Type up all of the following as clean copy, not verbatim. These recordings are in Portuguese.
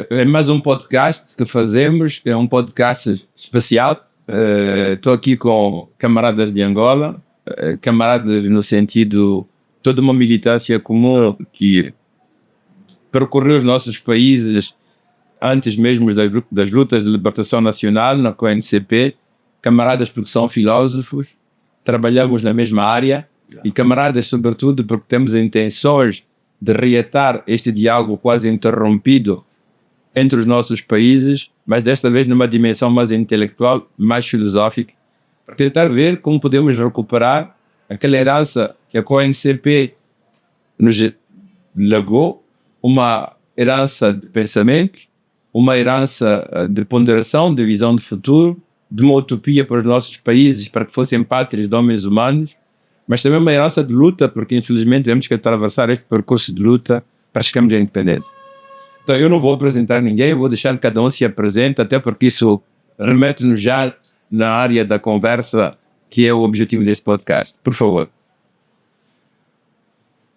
é mais um podcast que fazemos, é um podcast especial. Estou aqui com camaradas de Angola, camaradas no sentido, toda uma militância comum que percorreu os nossos países antes mesmo das lutas de libertação nacional na CONCP, camaradas porque são filósofos, trabalhamos na mesma área, e camaradas sobretudo porque temos intenções de reatar este diálogo quase interrompido entre os nossos países, mas desta vez numa dimensão mais intelectual, mais filosófica, para tentar ver como podemos recuperar aquela herança que a CONCP nos legou, uma herança de pensamento, uma herança de ponderação, de visão de futuro, de uma utopia para os nossos países, para que fossem pátrias de homens humanos, mas também uma herança de luta, porque infelizmente temos que atravessar este percurso de luta para chegarmos à independência. Então eu não vou apresentar ninguém, eu vou deixar que cada um se apresente, até porque isso remete-nos já na área da conversa, que é o objetivo deste podcast. Por favor.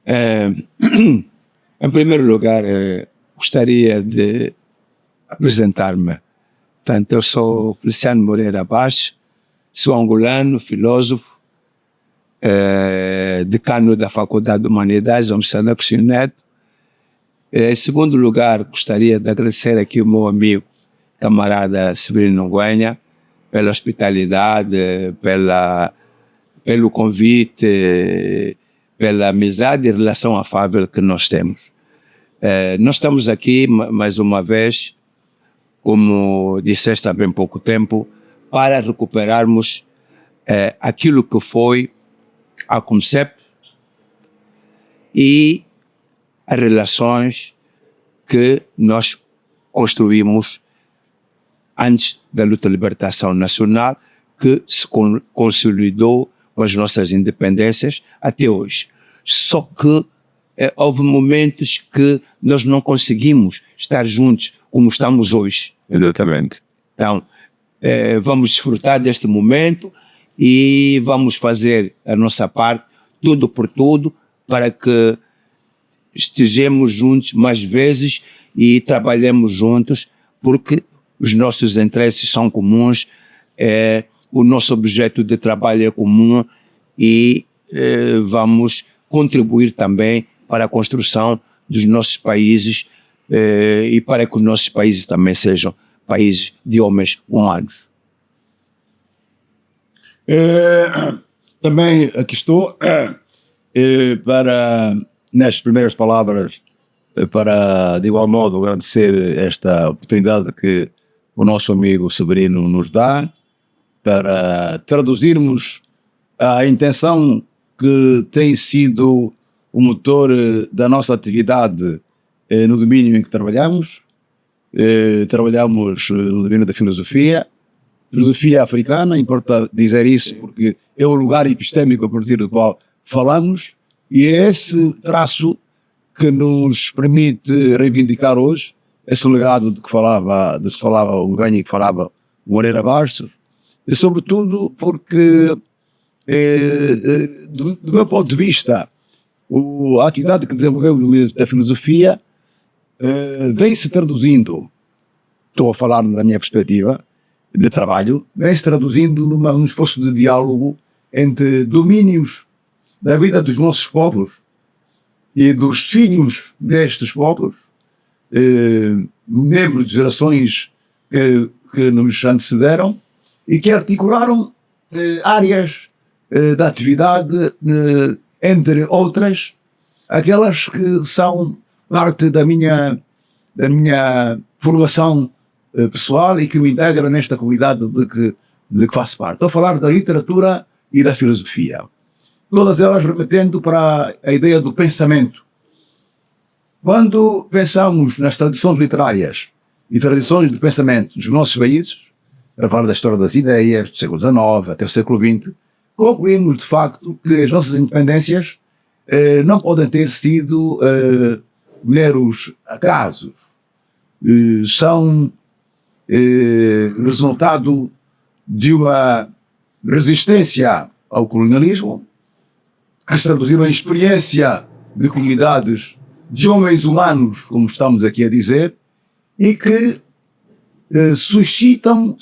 Em primeiro lugar, gostaria de apresentar-me. Portanto, eu sou Feliciano Moreira Baixo, sou angolano, filósofo, decano da Faculdade de Humanidades, Universidade da Coutinho Neto. Em segundo lugar, gostaria de agradecer aqui o meu amigo, camarada Severino Nguenha, pela hospitalidade, pelo convite, pela amizade e relação afável que nós temos. Nós estamos aqui, mais uma vez, como disseste há bem pouco tempo, para recuperarmos aquilo que foi a CONCP e as relações que nós construímos antes da luta de libertação nacional, que se consolidou com as nossas independências até hoje. Só que houve momentos que nós não conseguimos estar juntos como estamos hoje. Exatamente. Então, vamos desfrutar deste momento e vamos fazer a nossa parte, tudo por tudo, para que estejamos juntos mais vezes e trabalhemos juntos, porque os nossos interesses são comuns, o nosso objeto de trabalho é comum e vamos contribuir também para a construção dos nossos países e para que os nossos países também sejam países de homens humanos. Também aqui estou para, nas primeiras palavras, para de igual modo agradecer esta oportunidade que o nosso amigo Severino nos dá para traduzirmos a intenção que tem sido o motor da nossa atividade no domínio em que trabalhamos. Trabalhamos no domínio da filosofia africana, importa dizer isso porque é o lugar epistémico a partir do qual falamos, e é esse traço que nos permite reivindicar hoje esse legado de que falava o Nguenha e que falava o Moreira Baixo, e sobretudo porque, do meu ponto de vista, a atividade que desenvolvemos no meio da filosofia vem se traduzindo, estou a falar da minha perspectiva de trabalho, vem se traduzindo num esforço de diálogo entre domínios da vida dos nossos povos e dos filhos destes povos, membros de gerações que nos antecederam e que articularam áreas da atividade, entre outras, aquelas que são parte da minha formação pessoal e que me integra nesta comunidade de que faço parte. Estou a falar da literatura e da filosofia. Todas elas remetendo para a ideia do pensamento. Quando pensamos nas tradições literárias e tradições de pensamento dos nossos países, para falar da história das ideias, do século XIX até o século XX, concluímos de facto que as nossas independências não podem ter sido meros acasos. São resultado de uma resistência ao colonialismo, que se traduziu em experiência de comunidades de homens humanos, como estamos aqui a dizer, e que solicitam,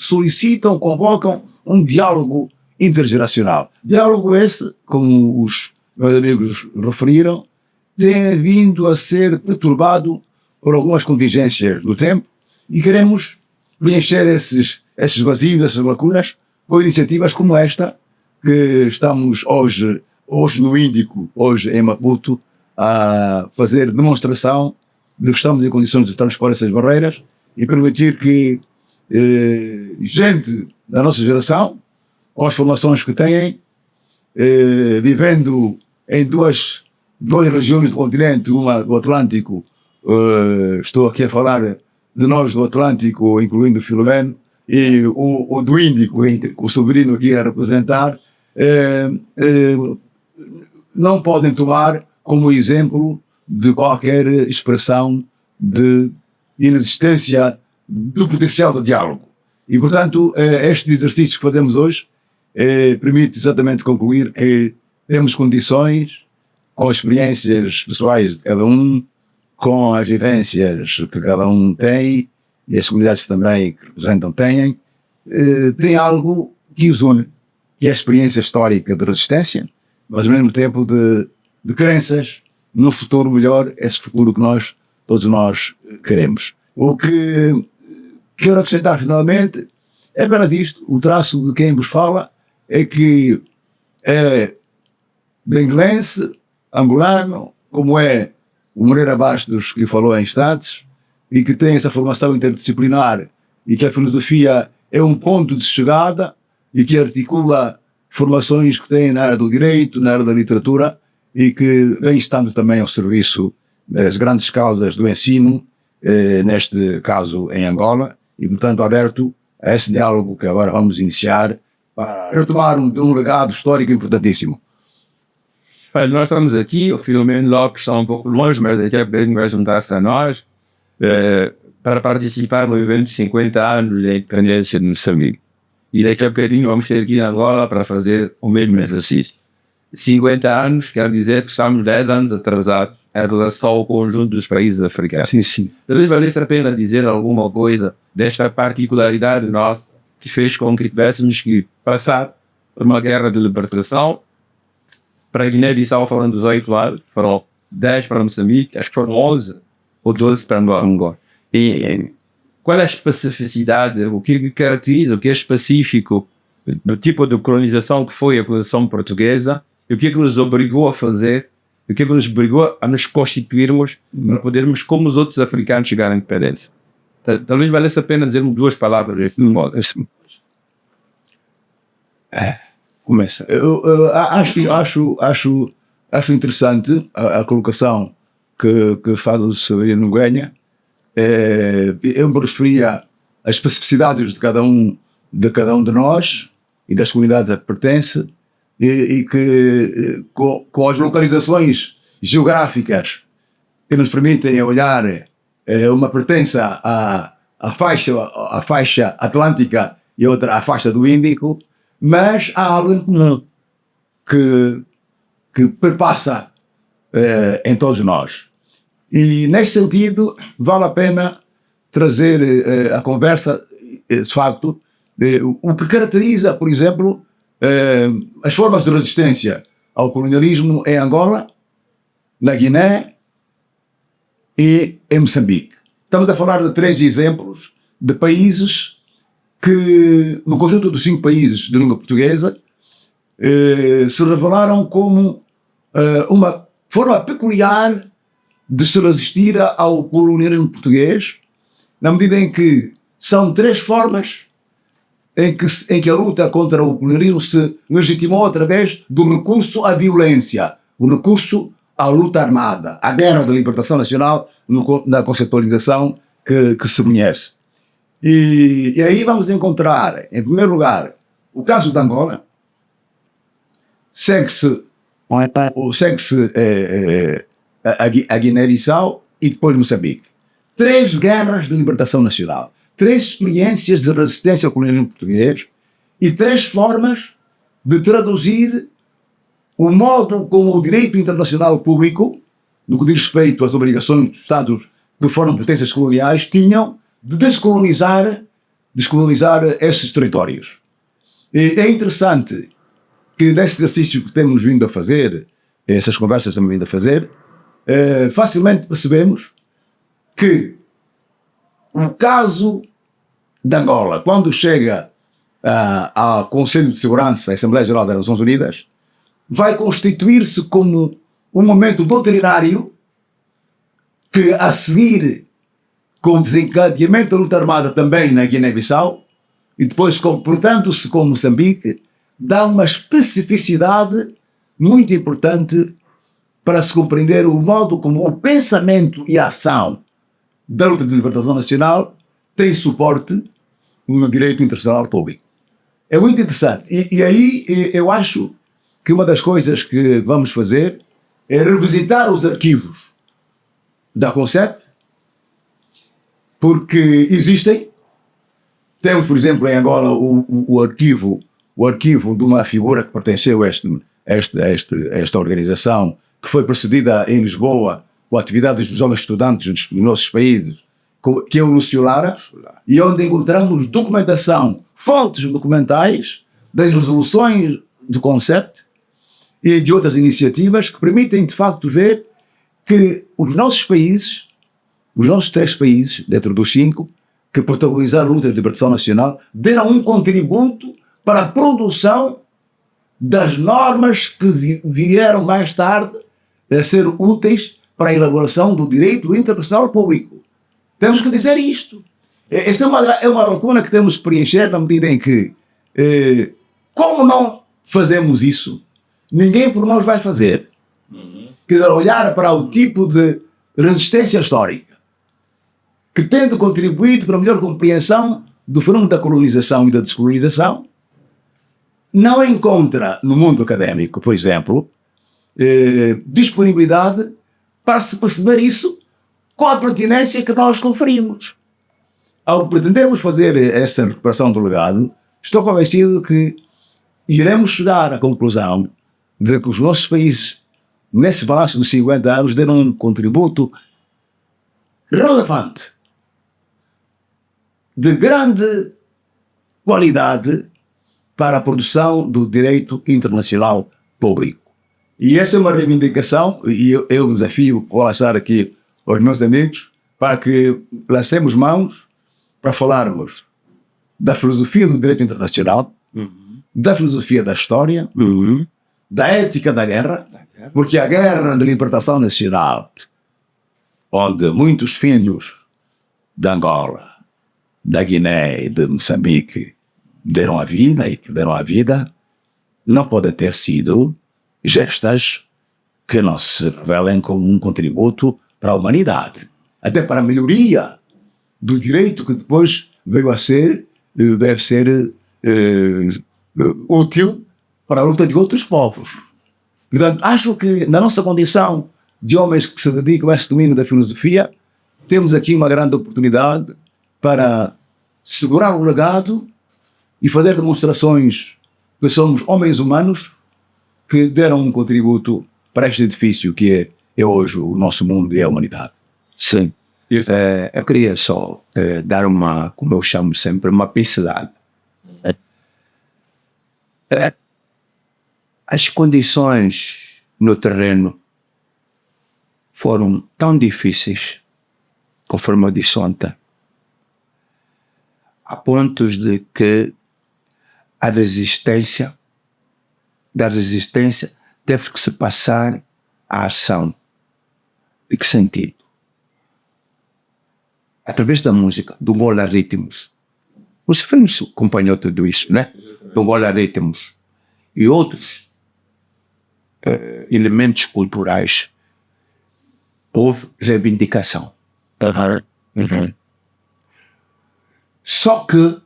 convocam um diálogo intergeracional. Diálogo esse, como os meus amigos referiram, tem vindo a ser perturbado por algumas contingências do tempo e queremos preencher esses vazios, essas lacunas, com iniciativas como esta, que estamos hoje no Índico, hoje em Maputo, a fazer demonstração de que estamos em condições de transpor essas barreiras e permitir que gente da nossa geração, com as formações que têm, vivendo em duas regiões do continente, uma do Atlântico, estou aqui a falar de nós do Atlântico, incluindo o Filomeno, e o do Índico, o Severino aqui a representar, não podem tomar como exemplo de qualquer expressão de inexistência do potencial de diálogo. E, portanto, este exercício que fazemos hoje permite exatamente concluir que temos condições, com as experiências pessoais de cada um, com as vivências que cada um tem, e as comunidades também que representam têm, tem algo que os une, que é a experiência histórica de resistência, mas ao mesmo tempo de crenças no futuro melhor, esse futuro que todos nós queremos. O que quero acrescentar finalmente é apenas isto: o traço de quem vos fala é que é benguelense, angolano, como é o Moreira Bastos, que falou em instantes, e que tem essa formação interdisciplinar, e que a filosofia é um ponto de chegada e que articula formações que tem na área do direito, na área da literatura, e que vem estando também ao serviço das grandes causas do ensino, neste caso em Angola, e portanto aberto a esse diálogo que agora vamos iniciar para retomar um legado histórico importantíssimo. Nós estamos aqui, o Filomeno Lopes está um pouco longe, mas daqui a pouco vai juntar-se a nós para participar no evento de 50 anos da independência de Moçambique. E daqui a bocadinho vamos ter aqui em Angola para fazer o mesmo exercício. 50 anos quer dizer que estamos 10 anos atrasados em relação ao conjunto dos países africanos. Sim, sim. Talvez valesse a pena dizer alguma coisa desta particularidade nossa que fez com que tivéssemos que passar por uma guerra de libertação. Para a Guiné-Bissau foram 18 anos, foram 10 para Moçambique, acho que foram 11 ou 12 para Angola. E qual é a especificidade, o que caracteriza, o que é específico do tipo de colonização que foi a colonização portuguesa e o que é que nos obrigou a fazer, o que é que nos obrigou a nos constituirmos para podermos, como os outros africanos, chegar à independência. Talvez valesse a pena dizermos duas palavras. Começa. Eu acho interessante a colocação que faz o Severino Nogueira. Eu me referia às especificidades de cada um de nós e das comunidades a que pertence, e que com as localizações geográficas que nos permitem olhar uma pertença à faixa atlântica e outra à faixa do Índico, mas há algo em comum que perpassa em todos nós. E, neste sentido, vale a pena trazer à conversa, de facto, o que caracteriza, por exemplo, as formas de resistência ao colonialismo em Angola, na Guiné e em Moçambique. Estamos a falar de 3 exemplos de países que, no conjunto dos 5 países de língua portuguesa, se revelaram como uma forma peculiar de se resistir ao colonialismo português, na medida em que são 3 formas em que a luta contra o colonialismo se legitimou através do recurso à violência, o recurso à luta armada, à guerra da libertação nacional, na conceptualização que se conhece. E aí vamos encontrar, em primeiro lugar, o caso de Angola, segue-se a Guiné-Bissau e depois Moçambique. 3 guerras de libertação nacional, 3 experiências de resistência ao colonialismo português e 3 formas de traduzir o modo como o direito internacional público, no que diz respeito às obrigações dos Estados que foram potências coloniais, tinham de descolonizar esses territórios. E é interessante que nesse exercício que temos vindo a fazer, essas conversas que temos vindo a fazer, facilmente percebemos que o caso de Angola, quando chega ao Conselho de Segurança, à Assembleia Geral das Nações Unidas, vai constituir-se como um momento doutrinário que, a seguir, com o desencadeamento da luta armada também na Guiné-Bissau, e depois comportando-se com Moçambique, dá uma especificidade muito importante para se compreender o modo como o pensamento e a ação da luta de libertação nacional tem suporte no direito internacional público. É muito interessante. E aí eu acho que uma das coisas que vamos fazer é revisitar os arquivos da CONCEP, porque existem. Temos, por exemplo, em Angola o arquivo de uma figura que pertenceu a esta organização, que foi precedida em Lisboa com atividades dos jovens estudantes dos nossos países, que é o Lúcio Lara, e onde encontramos documentação, fontes documentais das resoluções do CONCEP e de outras iniciativas que permitem, de facto, ver que os nossos 3 países, dentro dos 5, que protagonizaram a luta de libertação nacional, deram um contributo para a produção das normas que vieram mais tarde a ser úteis para a elaboração do direito internacional público. Temos que dizer isto. Esta é uma lacuna que temos que preencher na medida em que, como não fazemos isso, ninguém por nós vai fazer. Quer dizer, olhar para o tipo de resistência histórica que, tendo contribuído para a melhor compreensão do fenômeno da colonização e da descolonização, não encontra no mundo académico, por exemplo, disponibilidade para se perceber isso com a pertinência que nós conferimos. Ao pretendermos fazer essa recuperação do legado, estou convencido que iremos chegar à conclusão de que os nossos países, nesse balanço dos 50 anos, deram um contributo relevante, de grande qualidade para a produção do direito internacional público. E essa é uma reivindicação, e eu desafio, vou lançar aqui aos meus amigos, para que lancemos mãos para falarmos da filosofia do direito internacional, da filosofia da história, da ética da guerra, porque a guerra de libertação nacional, onde muitos filhos de Angola, da Guiné e de Moçambique deram a vida e perderam a vida, não podem ter sido gestas que não se revelem como um contributo para a humanidade, até para a melhoria do direito que depois deve ser útil para a luta de outros povos. Portanto, acho que na nossa condição de homens que se dedicam a este domínio da filosofia, temos aqui uma grande oportunidade para segurar o legado e fazer demonstrações que somos homens humanos que deram um contributo para este edifício que é hoje o nosso mundo e a humanidade. Sim. Eu queria só dar uma, como eu chamo sempre, uma pincelada. As condições no terreno foram tão difíceis, conforme eu disse ontem, a pontos de que a resistência teve que se passar à ação. De que sentido? Através da música, do Angola Ritmos. Os filmes acompanhou tudo isso, né? Do Angola Ritmos e outros elementos culturais. Houve reivindicação. Só que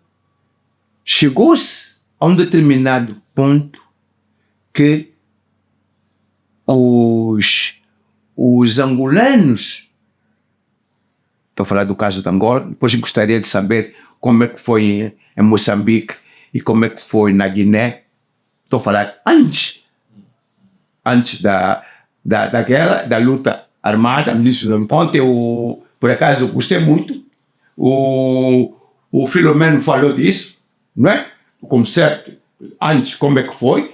chegou-se a um determinado ponto que os angolanos, estou a falar do caso de Angola, depois gostaria de saber como é que foi em Moçambique e como é que foi na Guiné. Estou a falar antes da guerra, da luta armada. Ontem, por acaso, gostei muito, o Filomeno falou disso, não é? O conceito, antes como é que foi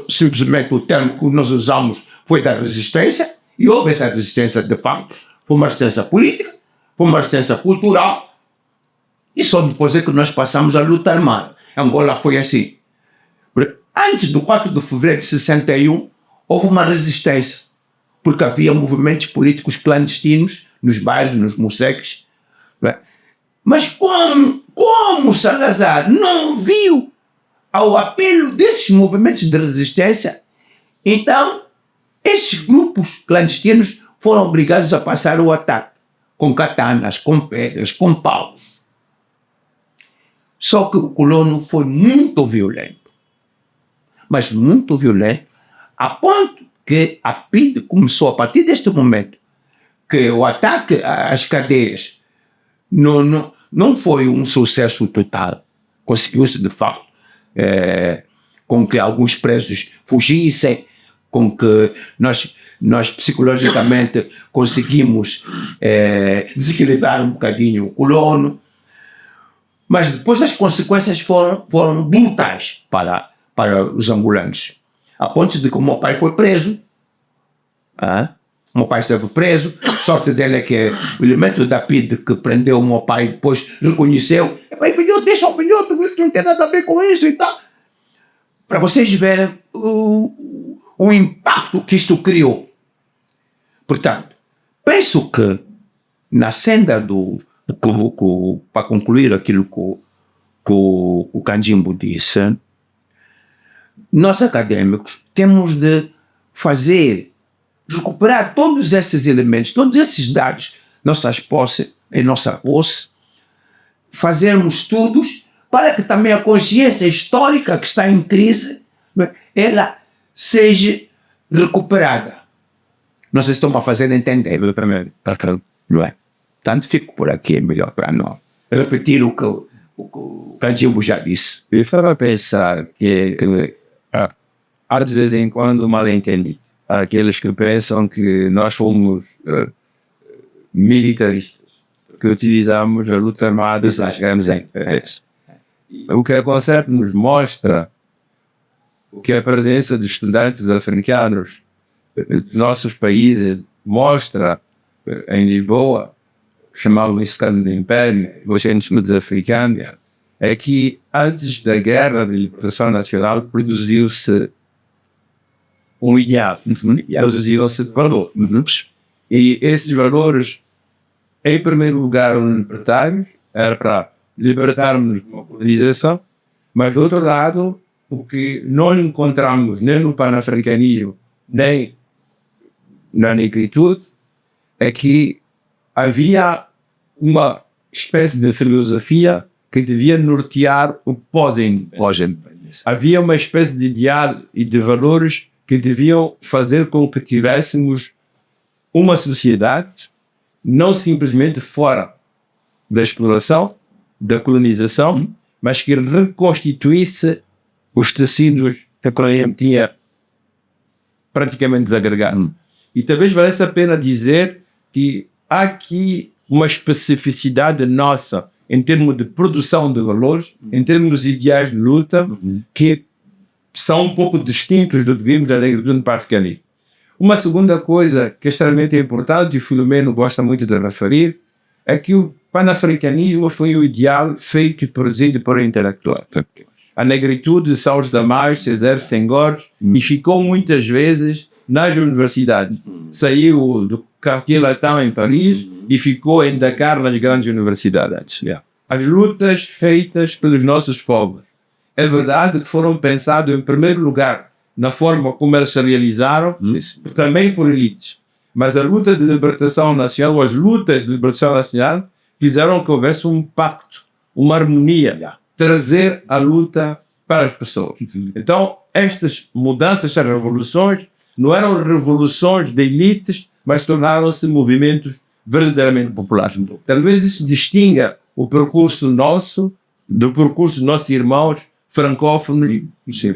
simplesmente o termo que nós usamos foi da resistência, e houve essa resistência de facto, foi uma resistência política, foi uma resistência cultural, e só depois é que nós passamos a luta armada. Angola foi assim. Antes do 4 de fevereiro de 61, houve uma resistência, porque havia movimentos políticos clandestinos nos bairros, nos museques. Mas como Salazar não viu ao apelo desses movimentos de resistência, então esses grupos clandestinos foram obrigados a passar o ataque com katanas, com pedras, com paus. Só que o colono foi muito violento, mas muito violento, a ponto que a PIDE começou a partir deste momento, que o ataque às cadeias não foi um sucesso total. Conseguiu-se, de facto, com que alguns presos fugissem, com que nós psicologicamente conseguimos desequilibrar um bocadinho o colono, mas depois as consequências foram brutais para os angolanos, a ponto de que o meu pai foi preso. O meu pai esteve preso, sorte dele é que o elemento da PIDE que prendeu o meu pai depois reconheceu, deixa o filhote, não tem nada a ver com isso e tal. Para vocês verem o impacto que isto criou. Portanto, penso que na senda para concluir aquilo que o Kandjimbo disse, nós académicos temos de recuperar todos esses elementos, todos esses dados, em nossa posse, fazermos estudos para que também a consciência histórica que está em crise, ela seja recuperada. Não sei se estou a fazer entender. Não é? Portanto, fico por aqui, é melhor para não repetir o que o Kandjimbo já disse. Eu estava a pensar que há de vez em quando mal entendido. Há aqueles que pensam que nós fomos militaristas, que utilizamos a luta armada para chegarmos em paz. O que o conceito nos mostra, o que a presença de estudantes africanos dos nossos países mostra em Lisboa, chamado esse caso de Império, os centros africanos, é que antes da Guerra de Libertação Nacional produziu-se um ideal, produziram-se valores. E esses valores, em primeiro lugar, eram libertários, era para libertarmos de uma colonização, mas, do outro lado, o que não encontramos nem no panafricanismo, nem na negritude, é que havia uma espécie de filosofia que devia nortear o pós-independência. Havia uma espécie de ideal e de valores que deviam fazer com que tivéssemos uma sociedade não simplesmente fora da exploração, da colonização, mas que reconstituísse os tecidos que a colonia tinha praticamente desagregado. E talvez valesse a pena dizer que há aqui uma especificidade nossa em termos de produção de valores, em termos de ideais de luta, que são um pouco distintos do que vimos na negritude para o africanismo. Uma segunda coisa que é extremamente importante, e o Filomeno gosta muito de referir, é que o panafricanismo foi um ideal feito e produzido por intelectuais. A negritude são os damais, César Senghor, e ficou muitas vezes nas universidades. Saiu do Quartier Latin em Paris e ficou em Dakar nas grandes universidades. As lutas feitas pelos nossos povos, é verdade que foram pensadas em primeiro lugar na forma como elas se realizaram, também por elites. Mas a luta de libertação nacional, as lutas de libertação nacional, fizeram que houvesse um pacto, uma harmonia, trazer a luta para as pessoas. Então, estas mudanças, estas revoluções, não eram revoluções de elites, mas tornaram-se movimentos verdadeiramente populares. Talvez isso distinga o percurso nosso do percurso dos nossos irmãos francófonos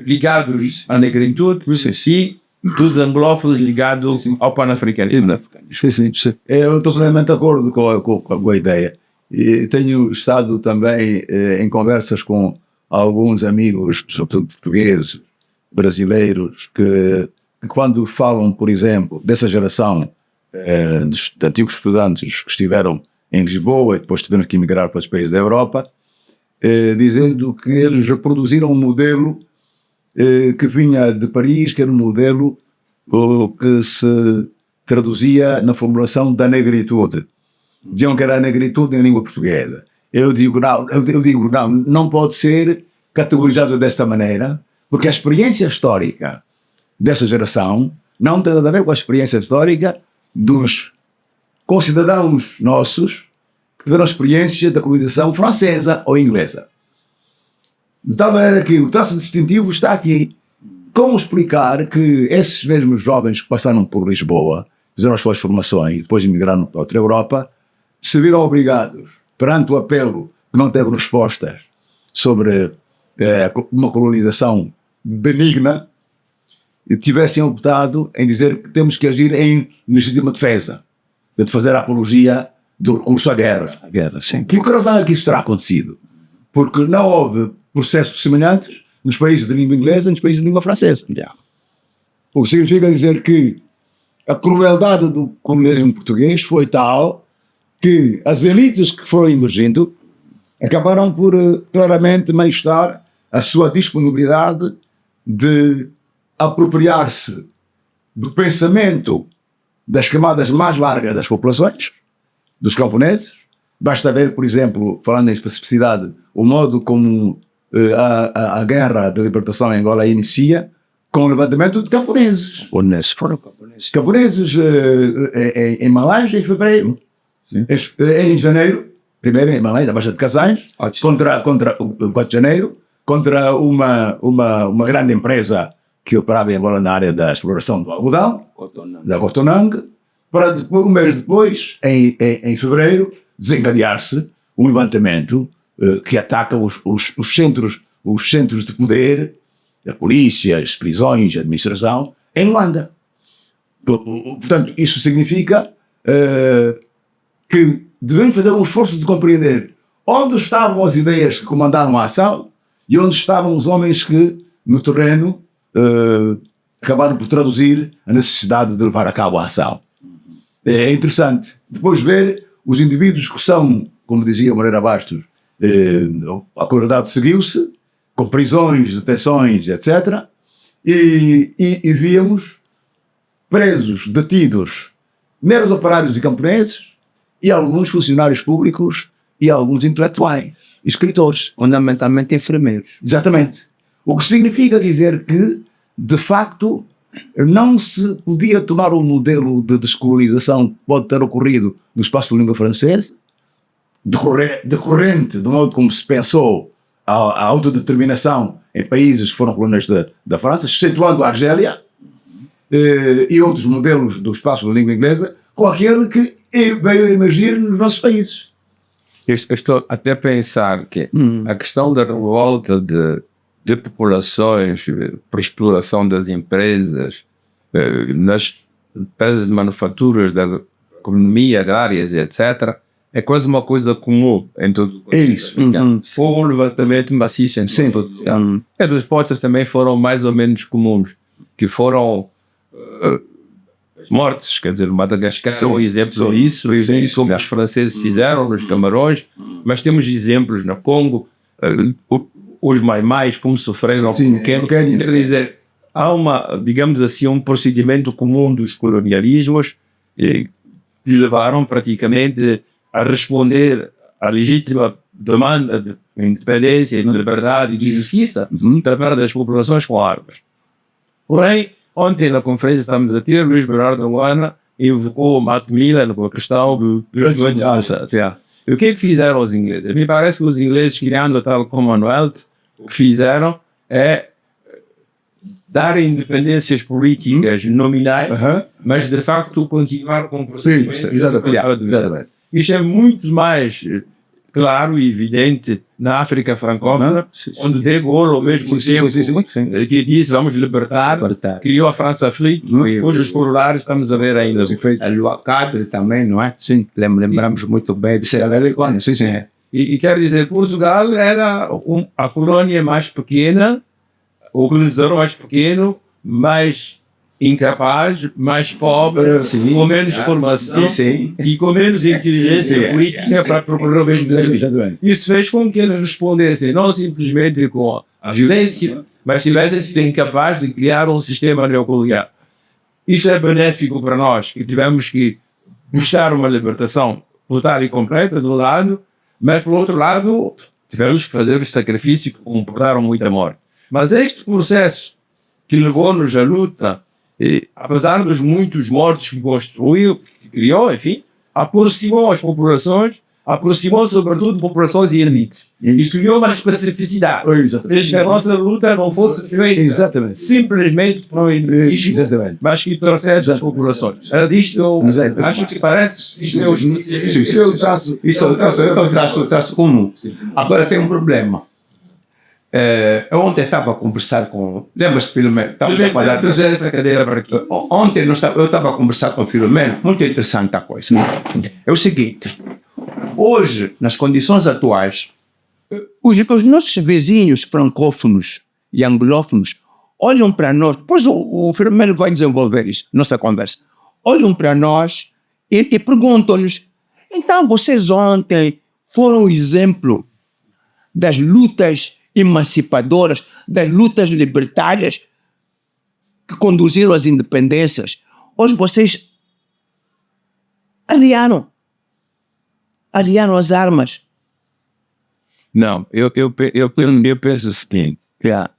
ligados à negritude e dos anglófonos ligados ao panafricanismo. Eu estou plenamente de acordo com a ideia. E tenho estado também em conversas com alguns amigos, sobretudo portugueses, brasileiros, que quando falam, por exemplo, dessa geração de antigos estudantes que estiveram em Lisboa e depois tiveram que emigrar para os países da Europa, dizendo que eles reproduziram um modelo que vinha de Paris, que era um modelo que se traduzia na formulação da negritude. Diziam que era a negritude em língua portuguesa. Eu digo, não pode ser categorizado desta maneira, porque a experiência histórica dessa geração não tem nada a ver com a experiência histórica dos concidadãos nossos que tiveram experiência da colonização francesa ou inglesa. De tal maneira que o traço distintivo está aqui. Como explicar que esses mesmos jovens que passaram por Lisboa, fizeram as suas formações e depois emigraram para outra Europa, se viram obrigados, perante o apelo que não teve respostas sobre uma colonização benigna, e tivessem optado em dizer que temos que agir em legítima defesa, de fazer a apologia do recurso à guerra. Sim. Por que razão é que isso terá acontecido? Porque não houve processos semelhantes nos países de língua inglesa e nos países de língua francesa. O que significa dizer que a crueldade do colonialismo português foi tal que as elites que foram emergindo acabaram por claramente manifestar a sua disponibilidade de apropriar-se do pensamento das camadas mais largas das populações, dos camponeses. Basta ver, por exemplo, falando em especificidade, o modo como a guerra de libertação em Angola inicia com o levantamento de camponeses. Camponeses em Malásia em fevereiro. Em janeiro, primeiro em Malásia, na Baixa de Casais, contra o 4 de janeiro, contra uma grande empresa que operava em Angola na área da exploração do algodão, da Cotonang, para depois, um mês depois, em fevereiro, desencadear-se um levantamento que ataca os centros de poder, a polícia, as prisões, a administração, em Luanda. Portanto, isso significa que devemos fazer um esforço de compreender onde estavam as ideias que comandaram a ação e onde estavam os homens que, no terreno, acabaram por traduzir a necessidade de levar a cabo a ação. É interessante depois ver os indivíduos que são, como dizia Moreira Bastos, a crueldade seguiu-se, com prisões, detenções, etc. E víamos presos, detidos, meros operários e camponeses, e alguns funcionários públicos e alguns intelectuais, escritores. Fundamentalmente enfermeiros. Exatamente. O que significa dizer que, de facto, não se podia tomar um modelo de descolonização que pode ter ocorrido no espaço de língua francesa, decorrente do modo como se pensou a autodeterminação em países que foram colônias da França, excetuando a Argélia, e outros modelos do espaço da língua inglesa, com aquele que veio a emergir nos nossos países. Eu estou até a pensar que a questão da revolta de populações por exploração das empresas, nas empresas de manufaturas, da economia, agrárias, etc., é quase uma coisa comum em todo o continente. É isso. Se for um levantamento maciço em todo. As respostas também foram mais ou menos comuns, que foram mortes, quer dizer, Madagascar é um exemplo disso, como os franceses fizeram nos Camarões, mas temos exemplos no Congo, os maimais, como sofreram quer dizer, há digamos assim, um procedimento comum dos colonialismos que levaram praticamente a responder à legítima demanda de independência, de liberdade e de justiça da parte das populações com armas. Porém, ontem na conferência estamos a ter, Luís Bernardo Luana invocou Macmillan com a questão dos doenças. E o que é que fizeram os ingleses? Me parece que os ingleses, criando a tal Commonwealth, o que fizeram é dar independências políticas nominais, mas de facto continuar com o procedimento. Exatamente. Isto é muito mais claro e evidente na África francófona, onde De Gaulle, ao mesmo tempo que disse vamos libertar, criou a France-Afrique, cujos corolários estamos a ver ainda. A Lua Cadre também, não é? Sim. Lembramos muito bem de E quer dizer, Portugal era a colônia mais pequena, o colonizador mais pequeno, mais incapaz, mais pobre, com menos formação e com menos inteligência política para procurar o mesmo direito. Isso fez com que eles respondessem não simplesmente com a violência, mas tivessem sido incapazes de criar um sistema neocolonial. Isso é benéfico para nós, que tivemos que buscar uma libertação total e completa, de um lado, mas, por outro lado, tivemos que fazer os sacrifícios que comportaram muita morte. Mas este processo que levou-nos à luta, e, apesar dos muitos mortos que construiu, que criou, enfim, aproximou as populações, aproximou sobretudo populações e elites. E criou uma especificidade. Desde que a nossa luta não fosse feita simplesmente para o indivíduo, mas que trouxesse as populações. Era disto, eu acho que parece, isto é o traço comum. Agora tem um problema. Eu ontem estava a conversar com... Lembra-se, Filomeno? Estávamos a falar... essa cadeira para aqui. Ontem eu estava a conversar com o Filomeno, muito interessante a coisa. É o seguinte, hoje, nas condições atuais, os nossos vizinhos francófonos e anglófonos olham para nós, depois o Filomeno vai desenvolver isso, nossa conversa, olham para nós e perguntam-lhes, então vocês ontem foram um exemplo das lutas emancipadoras, das lutas libertárias que conduziram às independências. Hoje vocês aliaram as armas. Não, eu penso o seguinte.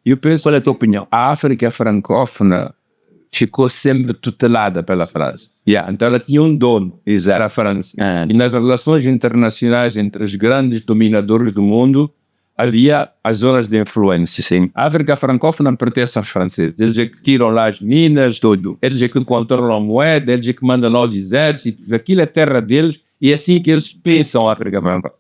Eu penso, qual é a tua opinião? A África francófona ficou sempre tutelada pela França. Então ela tinha um dono, era a França. E nas relações internacionais entre os grandes dominadores do mundo, havia as zonas de influência. A África francófona pertence aos franceses. Eles é que tiram lá as minas, tudo. Eles é que controlam a moeda, eles é que mandam lá os exércitos. Aquilo é terra deles e é assim que eles pensam a África francófona.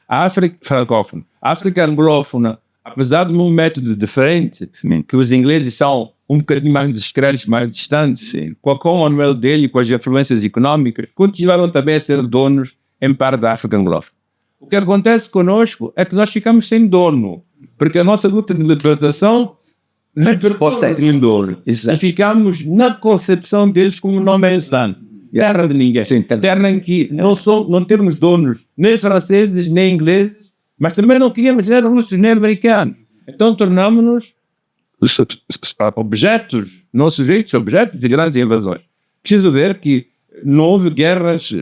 A África francófona. A África anglófona, apesar de um método diferente, que os ingleses são um bocadinho mais discretos, mais distantes, com a Commonwealth dele e com as influências económicas, continuaram também a ser donos em parte da África anglófona. O que acontece conosco é que nós ficamos sem dono, porque a nossa luta de libertação não é proposta de um dono. E ficamos na concepção deles como nome é insano. Terra de ninguém. Terra em que não temos donos, nem franceses, nem ingleses, mas também não queríamos ser russos nem americanos. Então tornamos-nos objetos, não sujeitos, objetos de grandes invasões. Preciso ver que não houve guerras,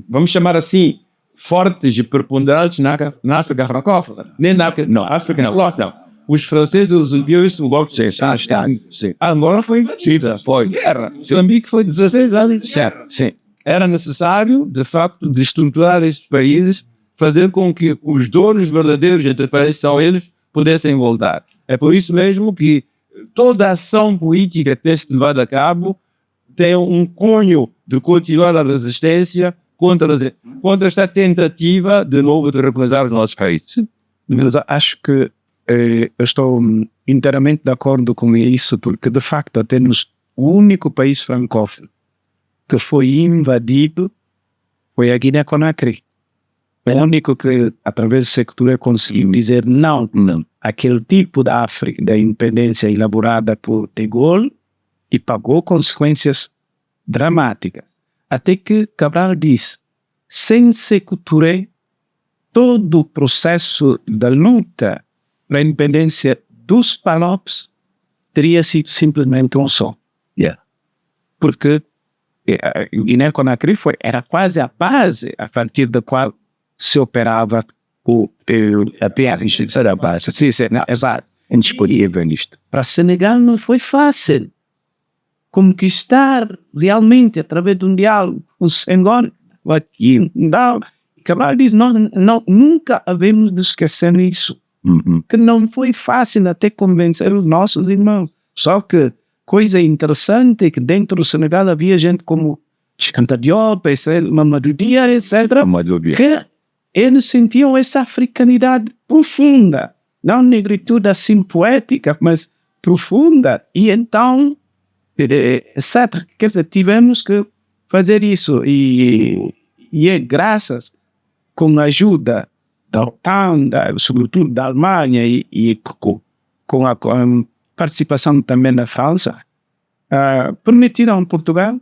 vamos chamar assim, fortes e preponderantes na África francófona, nem na África anglófona. Os franceses resolviam isso um golpe de Estado. A Angola foi invadida, foi guerra. Moçambique foi 16 anos. Era necessário, de facto, destruturar estes países, fazer com que os donos verdadeiros entre países são eles, pudessem voltar. É por isso mesmo que toda a ação política que tem sido levada a cabo tem um cunho de continuar a resistência contra esta tentativa, de novo, de recolonizar os nossos países. Mas acho que eu estou inteiramente de acordo com isso, porque de facto temos o único país francófono que foi invadido foi a Guiné-Conakry. O único que, através do sector, conseguiu dizer não. Aquele tipo da África, da independência elaborada por De Gaulle, e pagou consequências dramáticas. Até que Cabral disse, sem Sékou-Touré, todo o processo da luta para a independência dos PALOPs teria sido simplesmente um só. Porque Guiné-Conakry era quase a base a partir da qual se operava a PRG. Era a base. Exato. Indisponível nisto. Para Senegal não foi fácil conquistar realmente através de um diálogo o Senghor. Cabral diz, nunca havemos de esquecer isso. Que não foi fácil até convencer os nossos irmãos. Só que coisa interessante é que dentro do Senegal havia gente como Anta Diop, Mamadou Dia, etc. Que eles sentiam essa africanidade profunda, não negritude assim poética, mas profunda. E então, etc. Quer dizer, tivemos que fazer isso e é graças com a ajuda da OTAN, sobretudo da Alemanha e com a participação também da França, permitiram a Portugal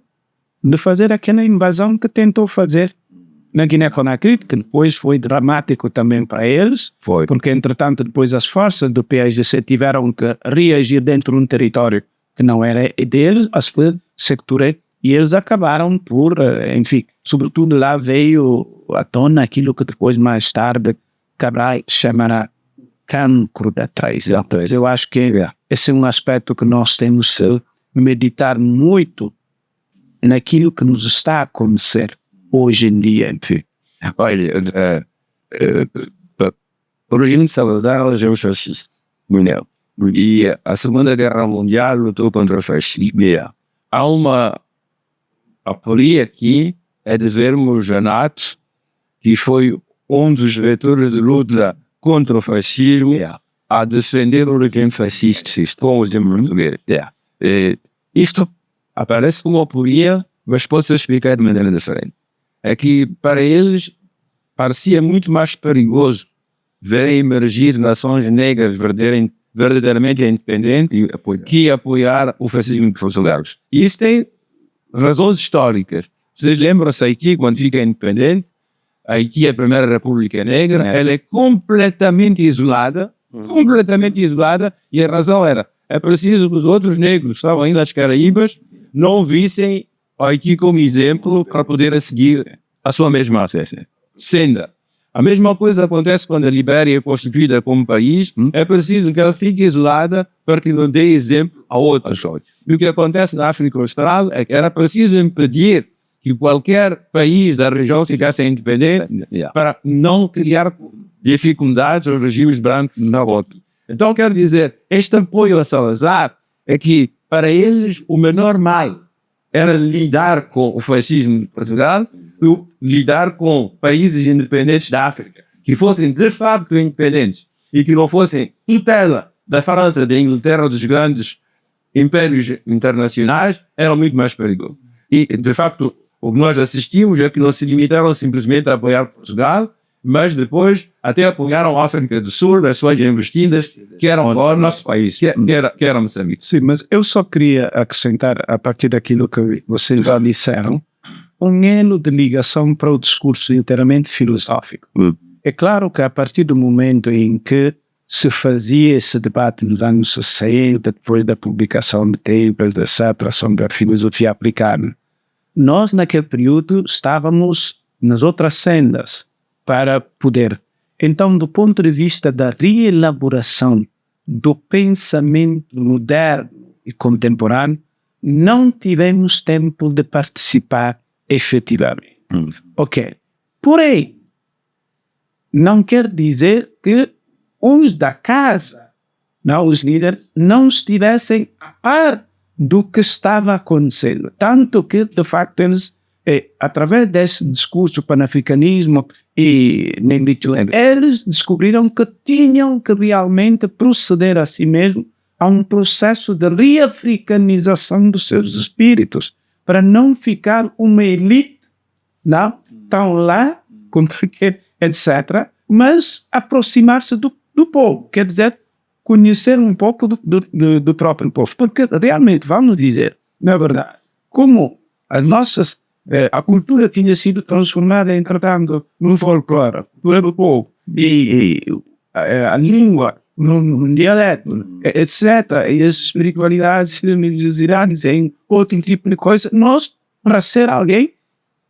de fazer aquela invasão que tentou fazer na Guiné-Conakry, que depois foi dramático também para eles, porque entretanto depois as forças do PAIGC tiveram que reagir dentro de um território que não era deles, e eles acabaram por, enfim, sobretudo lá veio à tona aquilo que depois mais tarde Cabral chamará cancro da traição. Eu acho que esse é um aspecto que nós temos que meditar muito naquilo que nos está a acontecer hoje em dia, enfim. Olha, o regime de Salazar elegeu os fascistas. E a Segunda Guerra Mundial lutou contra o fascismo. Há uma aporia aqui é de vermos Janato, que foi um dos vetores de luta contra o fascismo, a defender o regime fascista com os portugueses. Isto aparece como aporia, mas pode ser explicado de maneira diferente. É que para eles parecia muito mais perigoso ver emergir nações negras verdadeiramente independentes que apoiar o fascismo de Portugal. E isso tem razões históricas. Vocês lembram-se Haiti, quando fica independente, Haiti é a primeira república negra, ela é completamente isolada, e a razão era, é preciso que os outros negros que estavam ainda nas Caraíbas não vissem Haiti como exemplo para poder seguir a sua mesma senda. A mesma coisa acontece quando a Libéria é constituída como país, é preciso que ela fique isolada para que não dê exemplo a outros. E o que acontece na África Austral é que era preciso impedir que qualquer país da região ficasse independente para não criar dificuldades aos regimes brancos na volta. Então, quero dizer, este apoio a Salazar é que, para eles, o menor mal era lidar com o fascismo de Portugal e lidar com países independentes da África, que fossem de facto independentes e que não fossem tutela da França, da Inglaterra, dos grandes impérios internacionais, era muito mais perigoso. E, de facto, o que nós assistimos é que não se limitaram simplesmente a apoiar Portugal, mas depois até apoiaram a África do Sul, as suas investidas, que eram agora o nosso país, que era Moçambique. Sim, mas eu só queria acrescentar, a partir daquilo que vocês já disseram, um elo de ligação para o discurso inteiramente filosófico. É claro que a partir do momento em que se fazia esse debate nos anos 60, depois da publicação de Tables, etc., sobre a filosofia africana, nós naquele período estávamos nas outras sendas para poder. Então, do ponto de vista da reelaboração do pensamento moderno e contemporâneo, não tivemos tempo de participar efetivamente. Ok. Porém, não quer dizer que os da casa, não, os líderes, não estivessem a par do que estava acontecendo. Tanto que, de facto, eles, através desse discurso panafricanismo e negritude, eles descobriram que tinham que realmente proceder a si mesmo a um processo de reafricanização dos seus espíritos, para não ficar uma elite, não, tão lá, etc., mas aproximar-se do povo, quer dizer, conhecer um pouco do próprio povo, porque realmente, vamos dizer, na verdade, como as nossas, a cultura tinha sido transformada, entretanto, num folclore, a cultura do povo, e a língua, num dialeto, etc., e as espiritualidades, religiosidades, em outro tipo de coisa, nós, para ser alguém,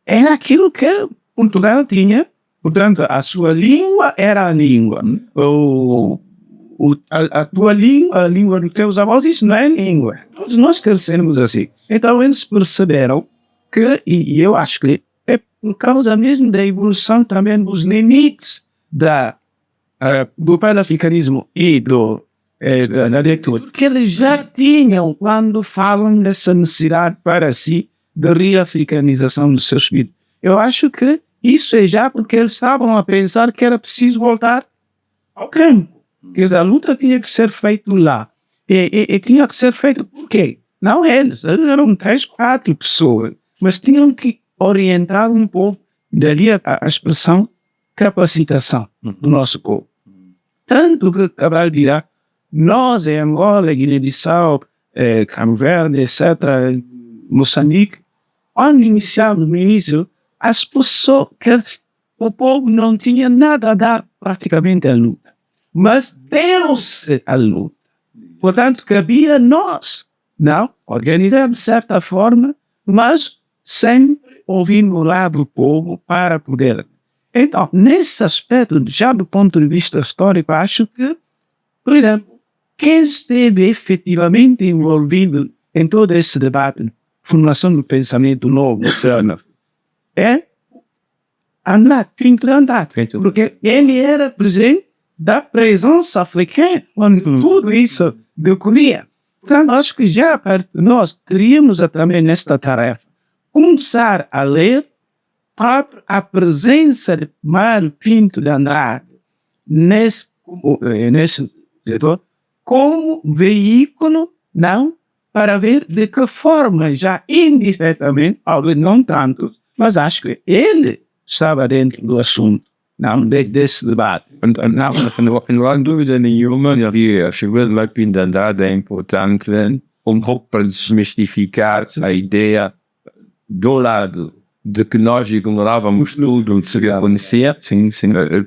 era aquilo que Portugal tinha, portanto, a sua língua era a língua, a tua língua, a língua dos teus avós, isso não é língua. Todos nós crescemos assim. Então eles perceberam que, e eu acho que é por causa mesmo da evolução também dos limites do panafricanismo e da leitura, que eles já tinham quando falam dessa necessidade para si de reafricanização do seu espírito. Eu acho que Isso é já porque eles estavam a pensar que era preciso voltar ao campo. Quer dizer, a luta tinha que ser feita lá. E tinha que ser feita por quê? Não eles eram 3, 4 pessoas, mas tinham que orientar um povo, dali a expressão capacitação do nosso povo. Tanto que Cabral dirá, nós em Angola, Guiné-Bissau, Cabo Verde, etc., Moçambique, quando iniciamos no início, as pessoas, o povo não tinha nada a dar praticamente à luta, mas deu-se a luta. Portanto, cabia nós, não, organizar de certa forma, mas sempre ouvindo o lado do povo para poder. Então, nesse aspecto, já do ponto de vista histórico, acho que, por exemplo, quem esteve efetivamente envolvido em todo esse debate, formação do pensamento novo, é Andrade, Pinto de Andrade, porque ele era presidente da presença africana, onde tudo isso decorria. Portanto, acho que já nós teríamos também nesta tarefa começar a ler a presença de Mário Pinto de Andrade nesse setor como veículo, não, para ver de que forma, já indiretamente, talvez não tanto, mas acho que ele estava dentro do assunto, não desse debate. Não há dúvida nenhuma que a figura de Mário Pinto de Andrade é importante um pouco para desmistificar a ideia do lado de que nós ignorávamos tudo o que se conhecia. Sim.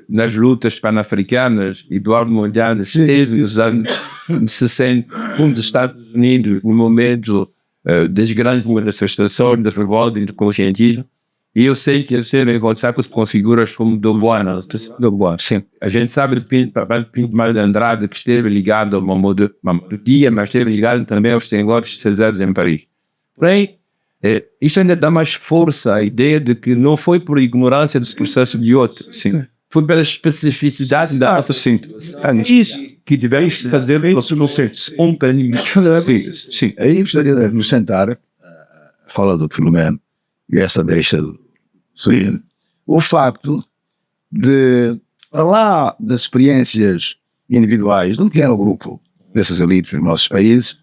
Nas lutas pan-africanas, Eduardo Mondlane esteve nos anos 60, dos Estados Unidos, no momento das grandes manifestações, da revolta e do conscientismo. E eu sei que ele esteve em contato com figuras como Dubois. Sim. A gente sabe de Pinto de Andrade, que esteve ligado ao Mamadou Dia, mas esteve ligado também aos senhores Cesares em Paris. Porém, isso ainda dá mais força à ideia de que não foi por ignorância dos processos de outros, sim. Foi pela especificidade da nossa situação. Isso que devemos fazer um bocadinho. Sim. Aí gostaria de acrescentar a fala do Filomeno e essa deixa do Sorino, o facto de, para lá das experiências individuais de um pequeno grupo dessas elites nos nossos países,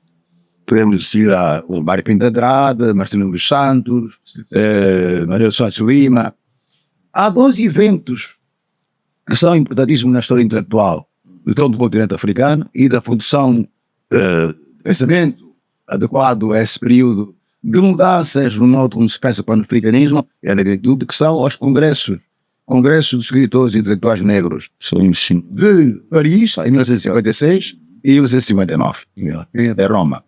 podemos seguir o Mário Pinto de Andrade, Marcelino dos Santos, Maria Santos Lima. Há 2 eventos que são importantíssimos na história intelectual de todo o continente africano e da produção de pensamento adequado a esse período de mudanças no modo como se pensa pan-africanismo e a negritude, que são os congressos de escritores e intelectuais negros de Paris, em 1956, e 1959, em Roma.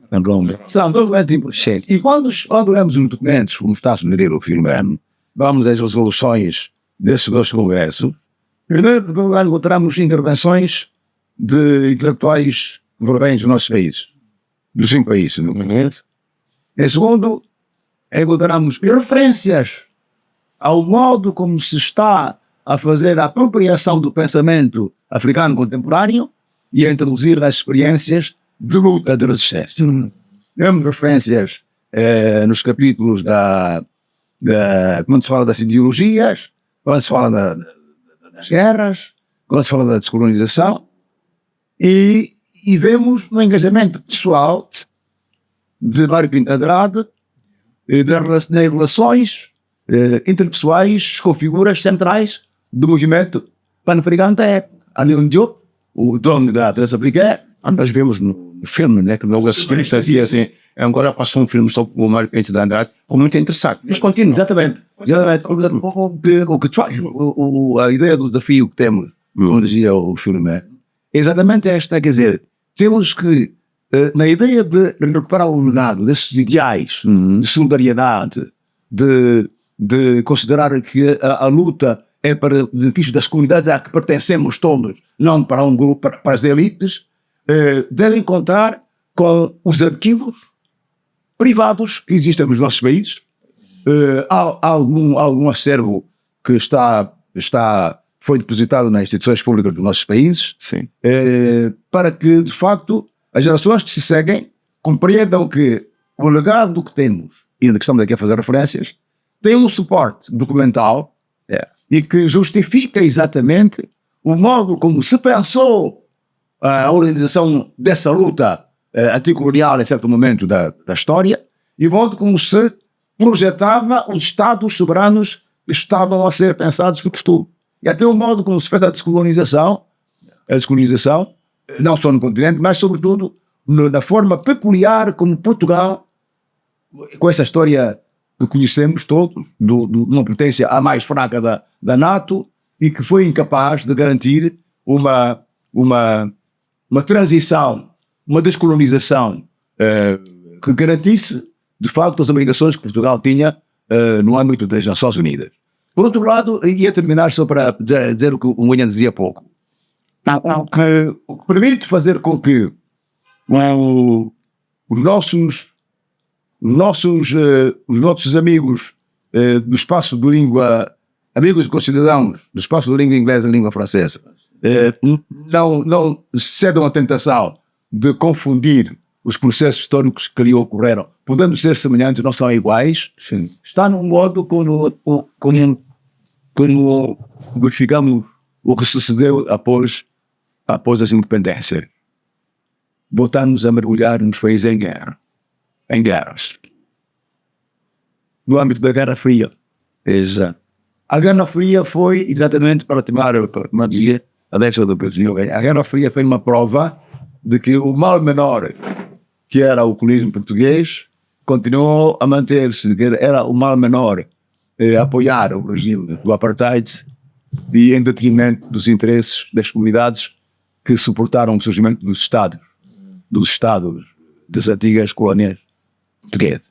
São 2 documentos importantes. E quando lemos os documentos, como está a sugerir o Filomeno, vamos às resoluções desses 2 congressos. Primeiro lugar, encontramos intervenções de intelectuais que provêm dos nossos países, dos 5 países. Em segundo, encontramos referências ao modo como se está a fazer a apropriação do pensamento africano contemporâneo e a introduzir as experiências de luta, de resistência. Temos referências nos capítulos quando se fala das ideologias, quando se fala das guerras, quando se fala da descolonização, e vemos no engajamento pessoal de Mário Pinto de Andrade nas relações interpessoais com figuras centrais do movimento pan-africano da época. Alioune Diop, o dono da Teresa Briguer, nós vemos no filme, né, que não assistimos assim, agora passou um filme sobre o Mário Pinto de Andrade, muito interessante. Mas continua. Exatamente. O que faz a ideia do desafio que temos, como dizia o filme, é exatamente esta, quer dizer, temos que na ideia de recuperar o legado desses ideais de solidariedade, de considerar que a luta é para o benefício das comunidades a que pertencemos todos, não para um grupo, para as elites, devem contar com os arquivos privados que existem nos nossos países. Há algum acervo que foi depositado nas instituições públicas dos nossos países, para que, de facto, as gerações que se seguem compreendam que o legado que temos, e de que estamos aqui a fazer referências, tem um suporte documental e que justifica exatamente o modo como se pensou a organização dessa luta anticolonial em certo momento da história e o modo como se projetava os Estados soberanos que estavam a ser pensados no futuro. E até o modo como se fez a descolonização, não só no continente, mas sobretudo na forma peculiar como Portugal, com essa história que conhecemos todos, de uma potência a mais fraca da NATO, e que foi incapaz de garantir uma transição, uma descolonização que garantisse, de facto, as obrigações que Portugal tinha no âmbito das Nações Unidas. Por outro lado, ia terminar só para dizer o que o William dizia há pouco. O que permite fazer com que os nossos amigos do espaço de língua, amigos e concidadãos do espaço de língua inglesa e língua francesa, não cedam à tentação de confundir os processos históricos que lhe ocorreram, podendo ser semelhantes, não são iguais. Sim. Está num modo como verificamos o que sucedeu após as independências. Voltamos a mergulhar nos países em guerras. No âmbito da Guerra Fria. Exato. A Guerra Fria foi exatamente para tomar a década do Brasil. A Guerra Fria foi uma prova de que o mal menor, que era o comunismo português, continuou a manter-se, era o mal menor apoiar o regime do apartheid e em detrimento dos interesses das comunidades que suportaram o surgimento dos Estados das antigas colónias portuguesas.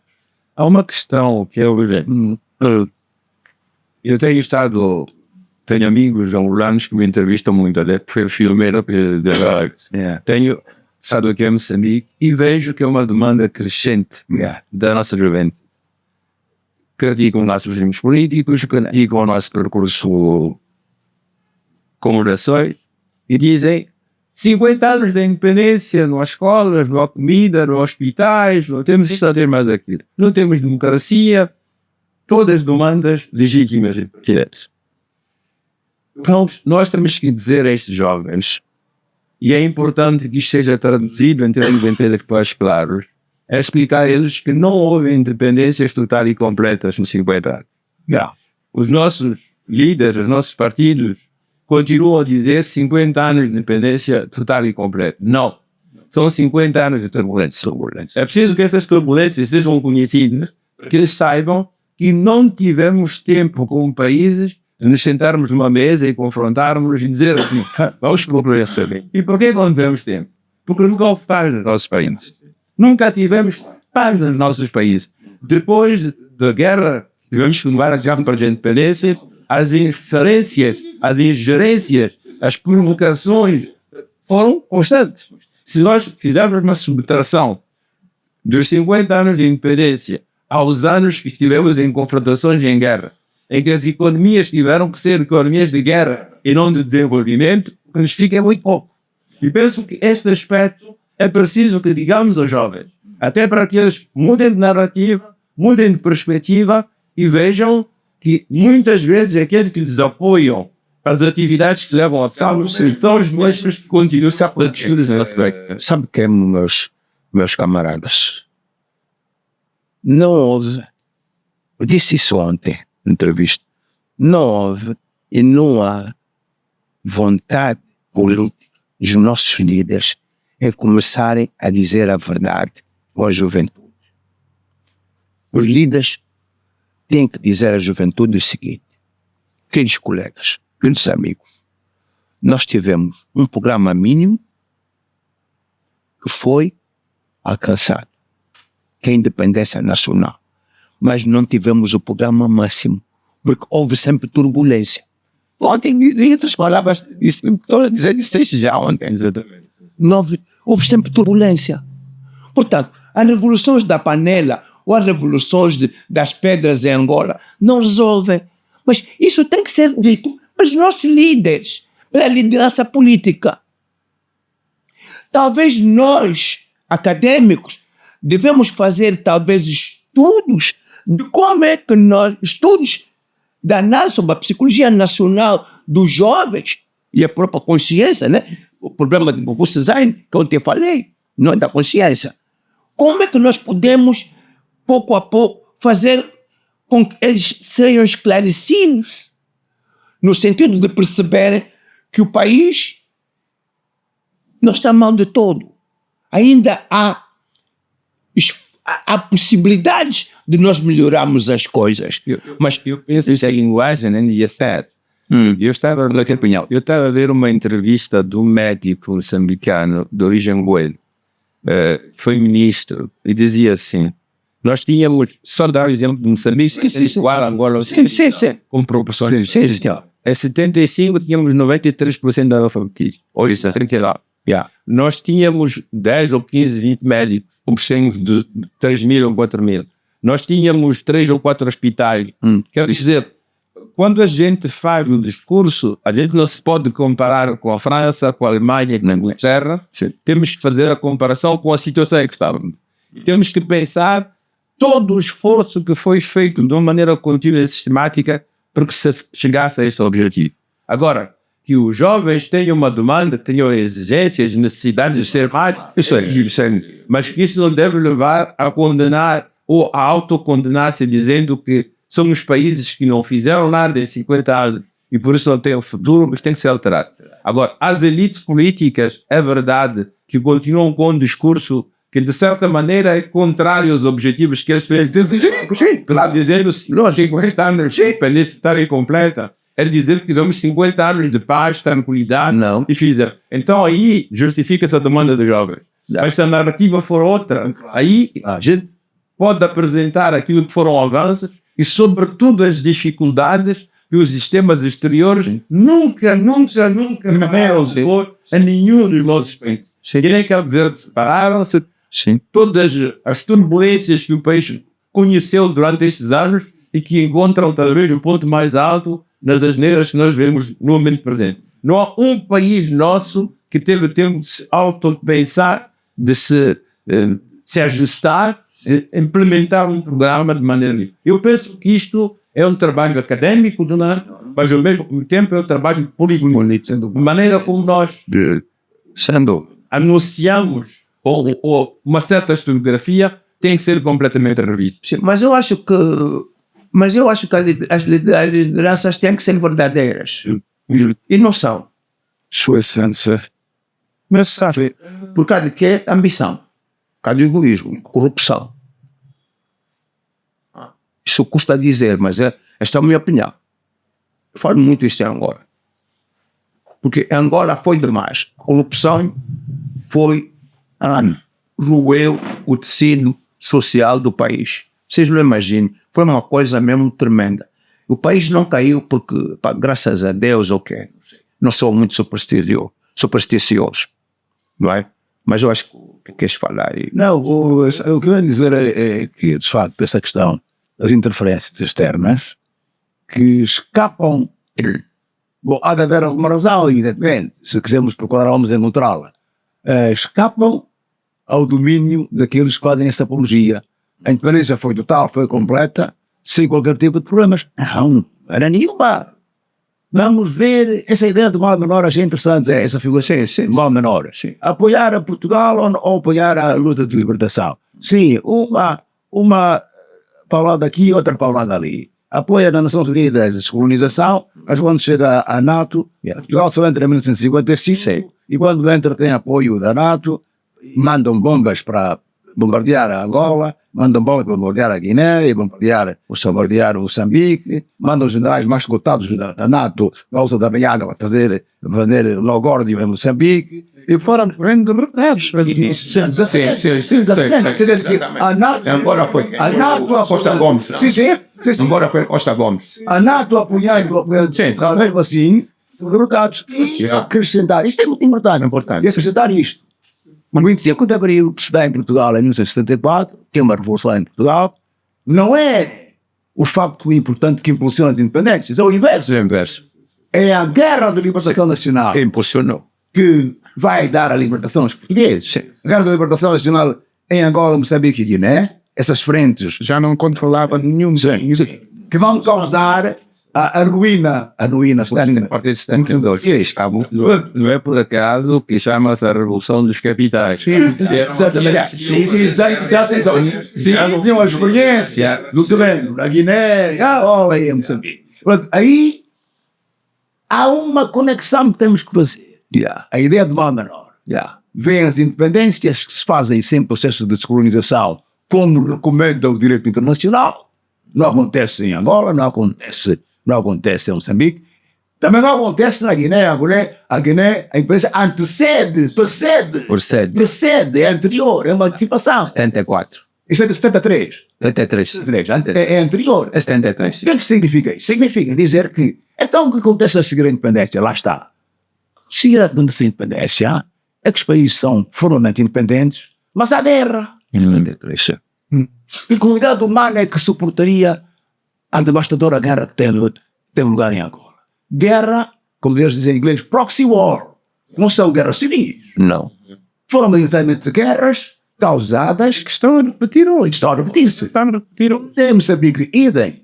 Há uma questão que eu tenho amigos angolanos que me entrevistam muito, até foi o filmeiro tenho estado aqui em Moçambique e vejo que é uma demanda crescente da nossa juventude. Criticam os nossos regimes políticos, criticam o nosso percurso com orações e dizem 50 anos de independência, não há escolas, não há comida, não há hospitais, não temos isto, não temos mais aquilo. Não temos democracia, todas demandas legítimas e pertinentes. Então, nós temos que dizer a estes jovens, e é importante que isto seja traduzido em termos intelectuais claros, é explicar a eles que não houve independências totais e completas nos 50 anos. Não. Os nossos líderes, os nossos partidos, continuam a dizer 50 anos de independência total e completa. Não. São 50 anos de turbulência. É preciso que essas turbulências sejam conhecidas, para que eles saibam que não tivemos tempo como países de nos sentarmos numa mesa e confrontarmos e dizer assim, vamos procurar saber. E por que não tivemos tempo? Porque nunca houve paz nos nossos países. Nunca tivemos paz nos nossos países. Depois da guerra, tivemos que levar já para a independência, as inferências, as ingerências, as provocações foram constantes. Se nós fizermos uma subtração dos 50 anos de independência aos anos que estivemos em confrontações e em guerra, em que as economias tiveram que ser economias de guerra e não de desenvolvimento, nos fica muito pouco. E penso que este aspecto é preciso que digamos aos jovens, até para que eles mudem de narrativa, mudem de perspectiva e vejam que muitas vezes aqueles que lhes apoiam as atividades que se levam a cabo são os mesmos que continuam-se a proteger os nossos direitos. Sabe que, meus camaradas, não houve, eu disse isso ontem na entrevista, não houve e não há vontade política dos nossos líderes em começarem a dizer a verdade à juventude. Os líderes têm que dizer à juventude o seguinte: queridos colegas, queridos amigos, nós tivemos um programa mínimo que foi alcançado, que é a independência nacional, mas não tivemos o programa máximo, porque houve sempre turbulência. Ontem, em outras palavras, estou a dizer isso já ontem, houve sempre turbulência. Portanto, as revoluções da panela ou as revoluções das pedras em Angola não resolvem. Mas isso tem que ser dito pelos nossos líderes, pela liderança política. Talvez nós, acadêmicos, devemos fazer talvez estudos de como é que nós, estudos da análise sobre a psicologia nacional dos jovens e a própria consciência, né? O problema do design, que eu ontem falei, não é da consciência. Como é que nós podemos, pouco a pouco, fazer com que eles sejam esclarecidos no sentido de perceberem que o país não está mal de todo. Ainda há possibilidades de nós melhorarmos as coisas. Mas eu penso que a linguagem ainda é certa. Eu estava a ver uma entrevista de um médico moçambicano de origem goelha, foi ministro, e dizia assim, nós tínhamos, só dar o exemplo de Moçambique, Angola, com proporções. Em 75 tínhamos 93% da analfabetismo, hoje 39%. Nós tínhamos 10 ou 15, 20 médicos, como de 3 mil ou 4 mil. Nós tínhamos 3 ou 4 hospitais. Quer dizer, quando a gente faz o discurso, a gente não se pode comparar com a França, com a Alemanha, com a Inglaterra. Temos que fazer a comparação com a situação em que estávamos. Temos que pensar todo o esforço que foi feito de uma maneira contínua e sistemática para que se chegasse a esse objetivo. Agora, que os jovens tenham uma demanda, tenham exigências, necessidades de ser mais, isso é, mas que isso não deve levar a condenar ou a autocondenar-se dizendo que são os países que não fizeram nada em 50 anos e por isso não têm o futuro, mas tem que ser alterado. Agora, as elites políticas, é verdade que continuam com um discurso que de certa maneira é contrário aos objetivos que eles têm. Claro, dizendo-se, nós 50 anos de independência estarem completa, é dizer que tivemos 50 anos de paz, tranquilidade, e fizeram. Então aí justifica-se a demanda dos jovens. Mas se a narrativa for outra, aí a gente pode apresentar aquilo que foram avanços e sobretudo as dificuldades que os sistemas exteriores nunca deram a nenhum dos nossos países. Guiné e Cabo Verde separaram-se. Todas as turbulências que o país conheceu durante estes anos e que encontram talvez um ponto mais alto nas asneiras que nós vemos no momento presente. Não há um país nosso que teve tempo de se auto-pensar, de se ajustar, de implementar um programa de maneira livre. Eu penso que isto é um trabalho académico, mas ao mesmo tempo é um trabalho político. De maneira como nós anunciamos ou uma certa historiografia tem que ser completamente revista. Mas eu acho que as lideranças têm que ser verdadeiras. E não são. Mas sabe, por causa de quê? Ambição. Por causa de egoísmo, corrupção. Isso custa dizer, mas esta é a minha opinião. Eu falo muito isto em Angola. Porque em Angola foi demais. A corrupção roeu o tecido social do país. Vocês não imaginam. Foi uma coisa mesmo tremenda. O país não caiu porque, graças a Deus, não sou muito supersticioso, não é? Mas eu acho que tu queres falar aí. Não, o que eu ia dizer é que, de facto, essa questão das interferências externas que escapam. Bom, há de haver alguma razão, evidentemente, se quisermos procurar, vamos encontrá-la. Escapam ao domínio daqueles que fazem essa apologia. A independência foi total, foi completa, sem qualquer tipo de problemas. Não era nenhuma. Vamos ver, essa ideia do mal menor, achei interessante, essa figura, sim, mal menor. Sim. Apoiar a Portugal ou apoiar a luta de libertação. Sim, uma paulada aqui, outra paulada ali. Apoia na Nações Unidas a descolonização, mas quando chega a NATO, Portugal só entra em 1955, e quando entra tem apoio da NATO, mandam bombas para bombardear a Angola, mandam bombas para bombardear a Guiné, e bombardear o Moçambique, mandam os generais mais cotados da NATO, Balsa da Riaga, para fazer logórdio em Moçambique, e foram derrotados. A NATO agora foi a Costa Gomes. Sim. Agora foi a Costa Gomes. A NATO apoiando, mesmo assim, são derrotados. E acrescentar, isto é muito importante. E acrescentar isto. No 25 de Abril, que se dá em Portugal em 1974, que é uma revolução em Portugal, não é o facto importante que impulsiona as independências, é o inverso. É a guerra de libertação nacional. Impulsionou. Que vai dar a libertação aos portugueses. A guerra da libertação nacional em Angola, Moçambique e Guiné, essas frentes já não controlava nenhum. que vão causar a ruína Não é por acaso que chama-se a Revolução dos Capitais. Sim, tinham a experiência do terreno, na Guiné, em Moçambique. Aí há uma conexão que temos que fazer. A ideia de mal menor. Vêm as independências que se fazem sem processo de descolonização, como recomenda o direito internacional. Não acontece em Angola, não acontece em Moçambique. Também não acontece na Guiné. A Guiné, a imprensa precede, é anterior, é uma antecipação. 74. Isso é de 73. 73. É anterior. É 73. O que é que significa isso? Significa dizer que, então o que acontece a seguir a independência? Lá está. Se acontece a independência, é que os países são formalmente independentes, mas há guerra. E comunidade humana é que suportaria a devastadora guerra que tem lugar em Angola. Guerra, como eles dizem em inglês, proxy war. Não são guerras civis. Não. Foram maioritariamente guerras causadas que estão a repetir hoje. Estão a repetir-se. Em Moçambique, idem.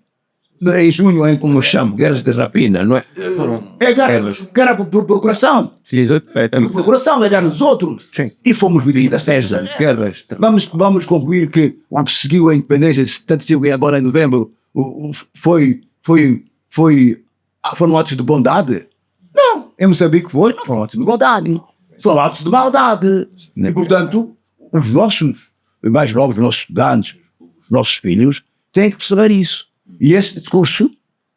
Em junho, como chamo, guerras de rapina, não é? É guerra por procuração. Por procuração, é guerra dos outros. Sim. E fomos vividos a 6 anos. Guerras. Vamos concluir que o que seguiu a independência, 75 e agora em novembro, foram atos de bondade? Não. Em Moçambique não foram atos de bondade. Foram atos de maldade. E, portanto, os nossos mais novos, os nossos estudantes, os nossos filhos, têm que saber isso. E esse discurso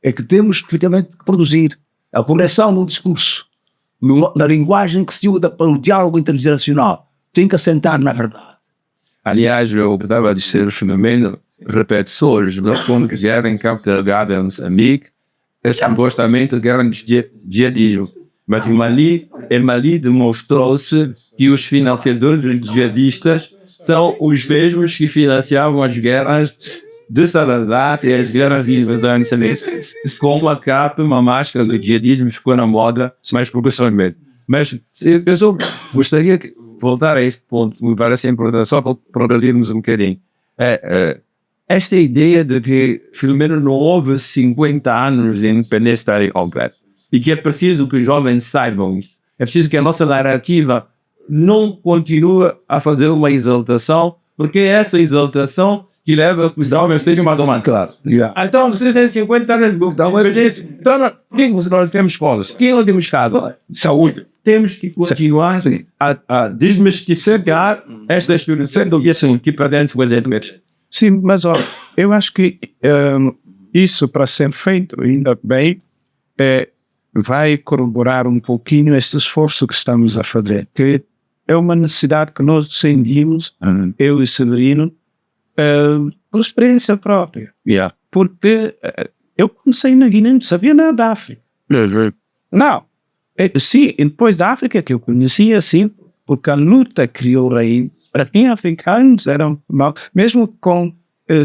é que temos efetivamente que produzir. A correção no discurso, na linguagem que se usa para o diálogo intergeracional, tem que assentar na verdade. Aliás, eu estava a dizer o fenômeno repete-se hoje, quando guerra em Cabo Delgado, em Moçambique, é supostamente guerra de jihadismo. Mas em Mali demonstrou-se que os financiadores jihadistas são os mesmos que financiavam as guerras de Salazar e as guerras de invasão com uma capa, uma máscara do jihadismo ficou na moda, mas progressivamente. Mas eu só gostaria de voltar a este ponto, que me parece importante, só para progredirmos um bocadinho. Esta ideia de que, pelo menos, não houve 50 anos de independência completa e que é preciso que os jovens saibam isso. É preciso que a nossa narrativa não continue a fazer uma exaltação, porque é essa exaltação que leva a que os jovens tenham uma domanda. Claro. Então, vocês têm 50 anos de independência, então nós temos escolas, que não temos casa, saúde. Temos que continuar a desmistificar esta experiência que para dentro vai ser doente. Sim, mas olha, eu acho que isso, para ser feito ainda bem, vai corroborar um pouquinho esse esforço que estamos a fazer, que é uma necessidade que nós sentimos, eu e Severino, por experiência própria. Porque eu comecei na Guiné, não sabia nada da África. Não. Sim, depois da África que eu conhecia, sim, porque a luta criou aí. Para quem africanos eram mal, mesmo com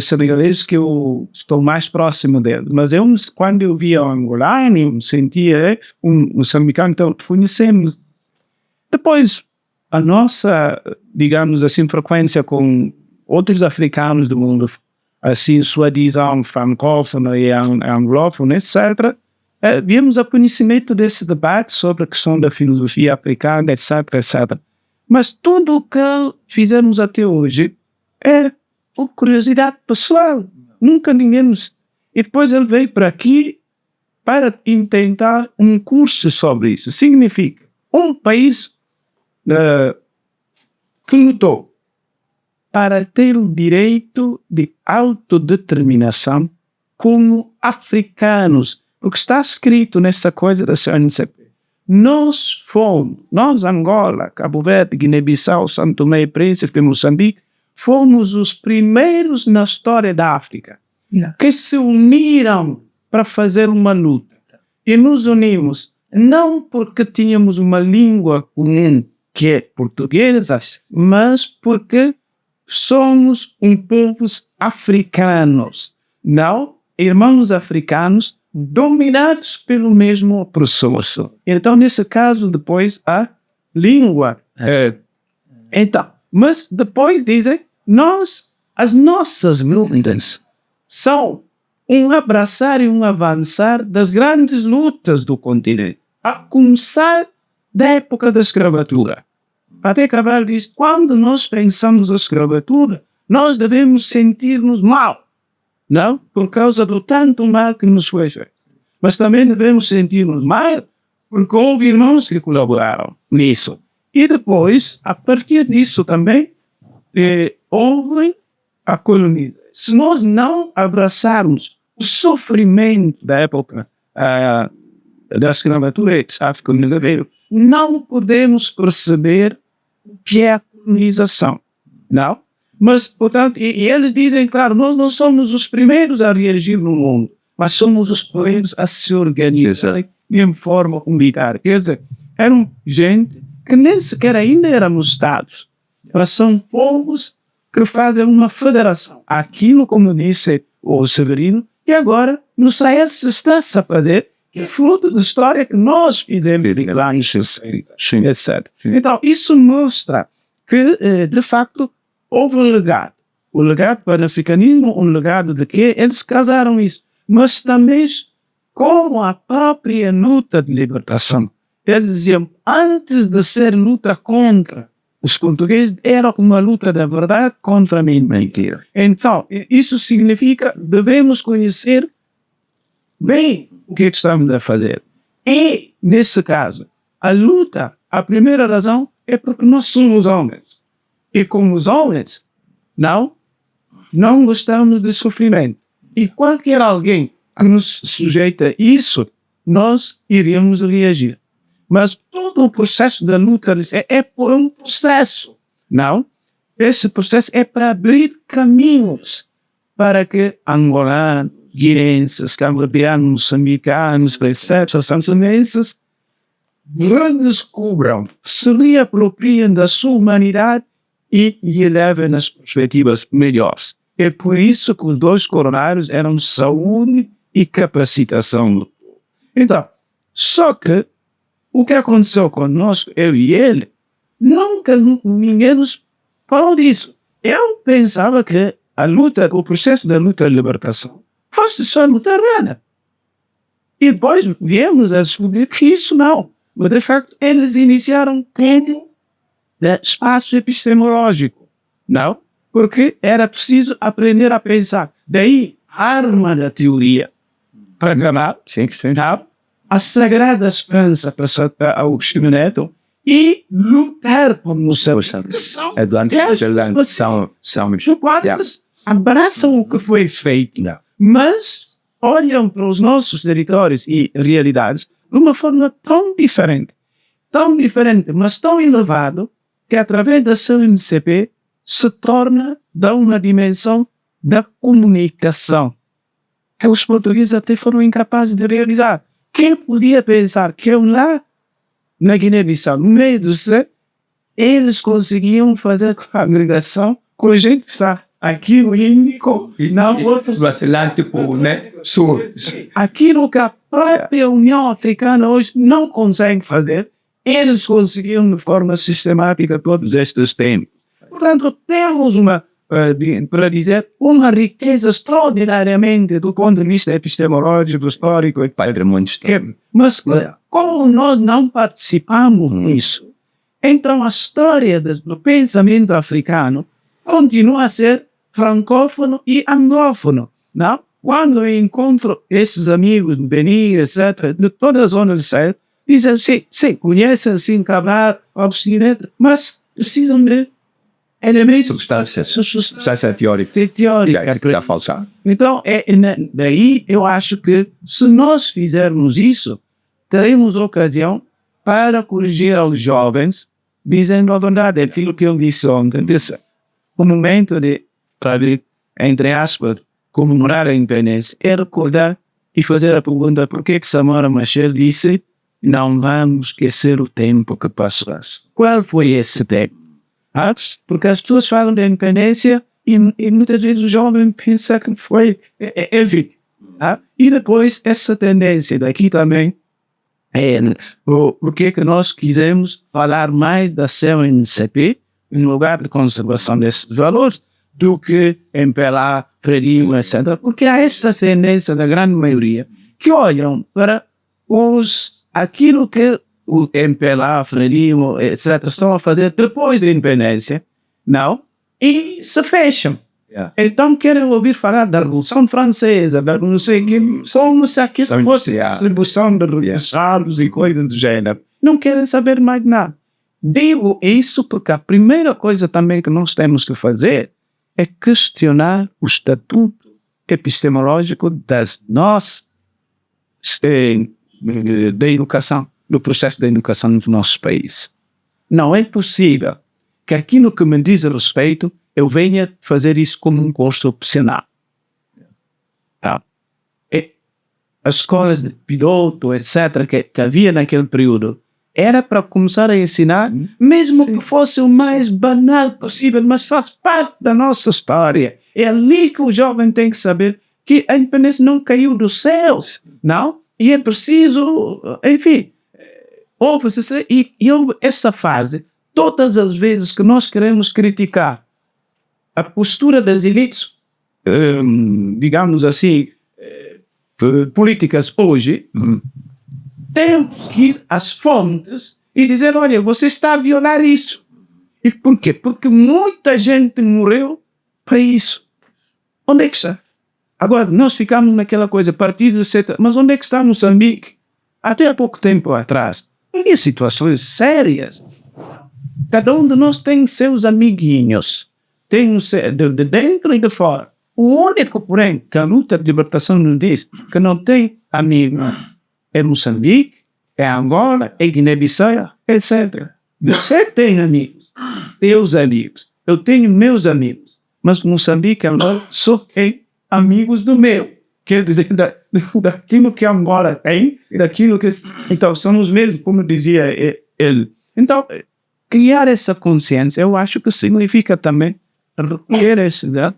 senegaleses que eu estou mais próximo deles. Mas quando eu via o angolano, eu me sentia um moçambicano, então conhecemos. Depois, a nossa, digamos assim, frequência com outros africanos do mundo, assim, sua visão francófona e anglófona, etc., viemos a conhecimento desse debate sobre a questão da filosofia africana, etc., etc. Mas tudo o que fizemos até hoje é por curiosidade pessoal. Nunca ninguém nos... E depois ele veio para aqui para intentar um curso sobre isso. Significa um país que lutou para ter o direito de autodeterminação como africanos. O que está escrito nessa coisa da CNCP. Nós, Angola, Cabo Verde, Guiné-Bissau, São Tomé e Príncipe, Moçambique, fomos os primeiros na história da África que se uniram para fazer uma luta. E nos unimos não porque tínhamos uma língua comum, que é portuguesa, mas porque somos povos africanos. Não, irmãos africanos, dominados pelo mesmo opressor. Então, nesse caso, depois, a língua. Então, mas depois dizem, as nossas lutas são um abraçar e um avançar das grandes lutas do continente, a começar da época da escravatura. Até Cabral diz, quando nós pensamos na escravatura, nós devemos sentir-nos mal, não? Por causa do tanto mal que nos foi feito. Mas também devemos sentir-nos mal porque houve irmãos que colaboraram nisso. E depois, a partir disso também, houve a colonização. Se nós não abraçarmos o sofrimento da época da escravatura afro-brasileira, não podemos perceber o que é a colonização. Não? Mas, portanto, e eles dizem, claro, nós não somos os primeiros a reagir no mundo, mas somos os primeiros a se organizar em forma militar. Quer dizer, eram gente que nem sequer ainda éramos Estados, mas são povos que fazem uma federação. Aquilo, como disse o Severino, que agora no Sahel se está a fazer, que é fruto da história que nós fizemos lá em 60, etc. Então, isso mostra que, de facto, houve um legado. O legado para o africanismo, um legado de que eles casaram isso. Mas também, como a própria luta de libertação, eles diziam, antes de ser luta contra os portugueses, era uma luta da verdade contra a mentira. Então, isso significa que devemos conhecer bem o que estamos a fazer. E, nesse caso, a luta, a primeira razão, é porque nós somos homens. E como os homens, não gostamos de sofrimento. E qualquer alguém que nos sujeita a isso, nós iríamos reagir. Mas todo o processo da luta é por um processo, não? Esse processo é para abrir caminhos para que angolanos, guineenses, cabo-verdianos, moçambicanos, sançonenses redescubram, se reapropriem da sua humanidade e elevem as perspectivas melhores. É por isso que os dois coronários eram saúde e capacitação. Então, só que o que aconteceu conosco, eu e ele, nunca ninguém nos falou disso. Eu pensava que a luta, o processo da luta de libertação, fosse só luta armada. E depois viemos a descobrir que isso não. Mas, de facto, eles iniciaram todo espaço epistemológico, não? Porque era preciso aprender a pensar. Daí, a arma da teoria para ganhar, a sagrada esperança para o experimento e lutar por nossa salvação. São quadros abraçam o que foi feito, mas olham para os nossos territórios e realidades de uma forma tão diferente, mas tão elevado, que através da CNCP se torna da uma dimensão da comunicação. Que os portugueses até foram incapazes de realizar. Quem podia pensar que eu lá na Guiné-Bissau, no meio do céu, eles conseguiam fazer a agregação com a gente que está aqui no Índico e não outros Atlântico, né? Sul. Aquilo que a própria União Africana hoje não consegue fazer, eles conseguiram de forma sistemática todos estes temas. Portanto, temos para dizer, uma riqueza extraordinariamente do ponto de vista epistemológico, histórico e patrimônio. Mas como nós não participamos nisso, então a história do pensamento africano continua a ser francófono e anglófono. Não? Quando eu encontro esses amigos do Benin, etc., de toda a zona do Sahel, dizem, sim, conhecem assim Cabral, Occidente, mas precisam de elementos substância teórica. Então, daí eu acho que se nós fizermos isso, teremos ocasião para corrigir aos jovens, dizendo a verdade, aquilo que eu disse ontem, o momento de, entre aspas, comemorar a independência, é recordar e fazer a pergunta por que Samora Machel disse não vamos esquecer o tempo que passou. Qual foi esse tempo? Porque as pessoas falam da independência e muitas vezes o jovem pensa que foi vítima. E depois essa tendência daqui também é porque que nós quisemos falar mais da CNCP em lugar de conservação desses valores, do que MPLA, Frelimo, etc. Porque há essa tendência da grande maioria que olham para aquilo que o MPLA, Frelimo, etc. estão a fazer depois da independência, não? E se fecham. Então querem ouvir falar da Revolução Francesa, da não sei o que, que fosse a distribuição de resultados e coisas do gênero. Não querem saber mais nada. Digo isso porque a primeira coisa também que nós temos que fazer é questionar o estatuto epistemológico das nossas da educação, do processo da educação no nosso país. Não é possível que aquilo que me diz respeito eu venha fazer isso como um curso opcional. Tá? E as escolas de piloto, etc., que havia naquele período, era para começar a ensinar, mesmo que fosse o mais banal possível, mas faz parte da nossa história. É ali que o jovem tem que saber que a independência não caiu dos céus, não? E é preciso, enfim, houve essa fase, todas as vezes que nós queremos criticar a postura das elites, digamos assim, políticas hoje, temos que ir às fontes e dizer, olha, você está a violar isso. E por quê? Porque muita gente morreu para isso. Onde é que está? Agora, nós ficamos naquela coisa, partido, etc. Mas onde é que está Moçambique? Até há pouco tempo atrás, havia situações sérias. Cada um de nós tem seus amiguinhos. Tem de dentro e de fora. O único, porém, que a luta de libertação nos diz que não tem amigos é Moçambique, é Angola, é Guiné-Bissau, etc. Você tem amigos, teus amigos. Eu tenho meus amigos. Mas Moçambique, Angola, só tem amigos do meu. Quer dizer, daquilo que Angola tem e daquilo que... Então, são os mesmos, como dizia ele. Então, criar essa consciência, eu acho que significa também recolher esse dado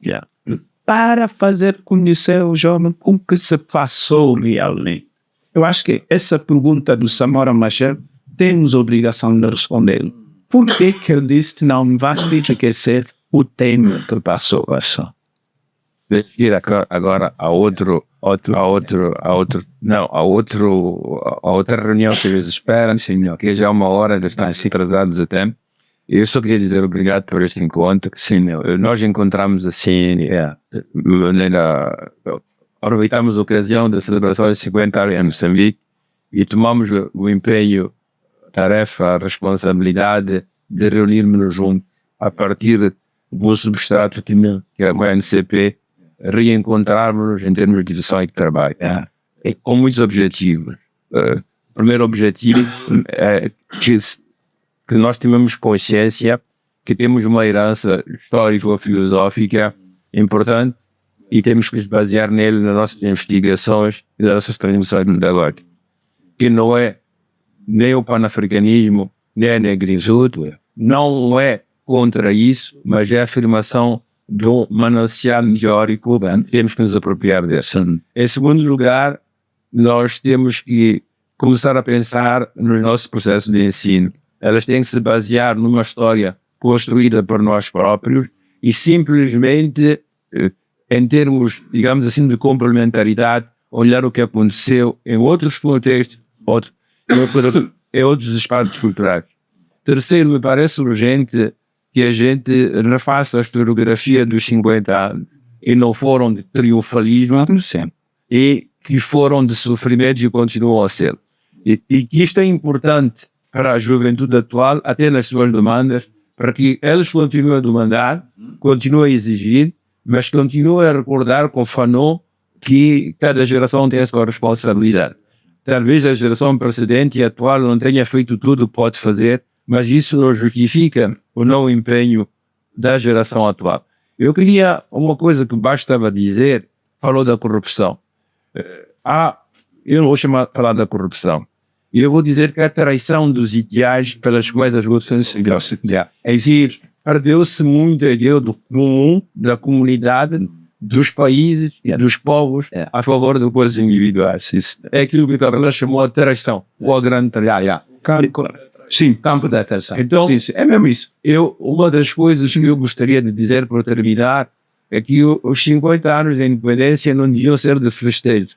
para fazer conhecer o jovem o que se passou realmente. Eu acho que essa pergunta do Samora Machel temos a obrigação de responder. Por que ele disse que não vai esquecer o tempo que passou? Agora a outra reunião que eles esperam, senhor, que já é uma hora, eles estão assim atrasados a tempo. Eu só queria dizer obrigado por este encontro. Sim, nós encontramos assim, aproveitamos a ocasião da celebração de 50 anos em Moçambique e tomamos o empenho, a tarefa, a responsabilidade de reunirmos juntos a partir do substrato que é o NCP, reencontrarmos em termos de direção e de trabalho. E com muitos objetivos. O primeiro objetivo é que nós tenhamos consciência que temos uma herança histórico-filosófica importante e temos que nos basear nele nas nossas investigações e nas nossas transmissões pedagógicas. Que não é nem o panafricanismo, nem a negritude, não é contra isso, mas é a afirmação do manancial teórico, temos que nos apropriar desse. Em segundo lugar, nós temos que começar a pensar nos nossos processos de ensino. Elas têm que se basear numa história construída por nós próprios e simplesmente, em termos, digamos assim, de complementaridade, olhar o que aconteceu em outros contextos, em outros espaços culturais. Terceiro, me parece urgente que a gente refaça a historiografia dos 50 anos e não foram de triunfalismo e que foram de sofrimento e continuam a ser. E que isto é importante para a juventude atual, até nas suas demandas, para que eles continuem a demandar, continuem a exigir, mas continuem a recordar com Fanon que cada geração tem a sua responsabilidade. Talvez a geração precedente e atual não tenha feito tudo o que pode fazer, mas isso não justifica o não empenho da geração atual. Eu queria uma coisa que bastava dizer, falou da corrupção. Eu não vou falar da corrupção. Eu vou dizer que a traição dos ideais pelas quais as revoluções se dão. É dizer, perdeu-se muito a ideia do comum, da comunidade, dos países e dos povos a favor de coisas individuais. Isso é aquilo que ela chamou a traição, ou a grande traição. Sim, campo da atenção. Então, Sim, é mesmo isso. uma das coisas que eu gostaria de dizer para terminar é que os 50 anos da independência não deviam ser de festejo,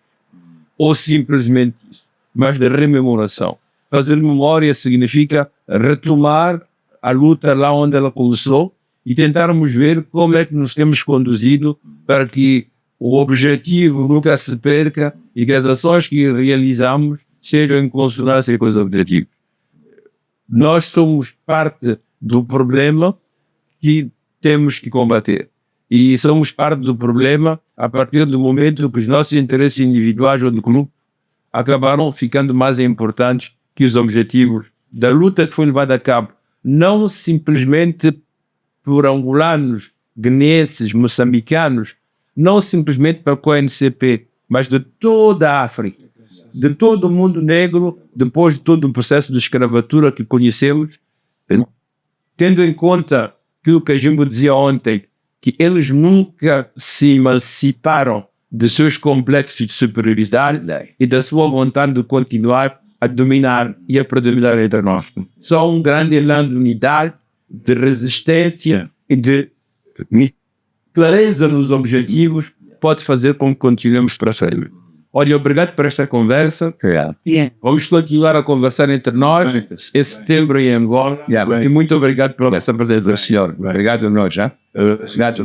ou simplesmente isso, mas de rememoração. Fazer memória significa retomar a luta lá onde ela começou e tentarmos ver como é que nos temos conduzido para que o objetivo nunca se perca e que as ações que realizamos sejam em consonância com os objetivos. Nós somos parte do problema que temos que combater. E somos parte do problema a partir do momento que os nossos interesses individuais ou de grupo acabaram ficando mais importantes que os objetivos da luta que foi levada a cabo, não simplesmente por angolanos, guineenses, moçambicanos, não simplesmente para o ONCP, mas de toda a África, de todo o mundo negro, depois de todo o processo de escravatura que conhecemos, tendo em conta que o Kajimbo dizia ontem, que eles nunca se emanciparam de seus complexos de superioridade e da sua vontade de continuar a dominar e a predominar entre nós. Só um grande elan de unidade, de resistência e de clareza nos objetivos pode fazer com que continuemos para frente. Olha, obrigado por esta conversa. Vamos continuar a conversar entre nós em setembro em Angola. E muito obrigado pela essa presença, senhor. Obrigado a nós, já. Obrigado.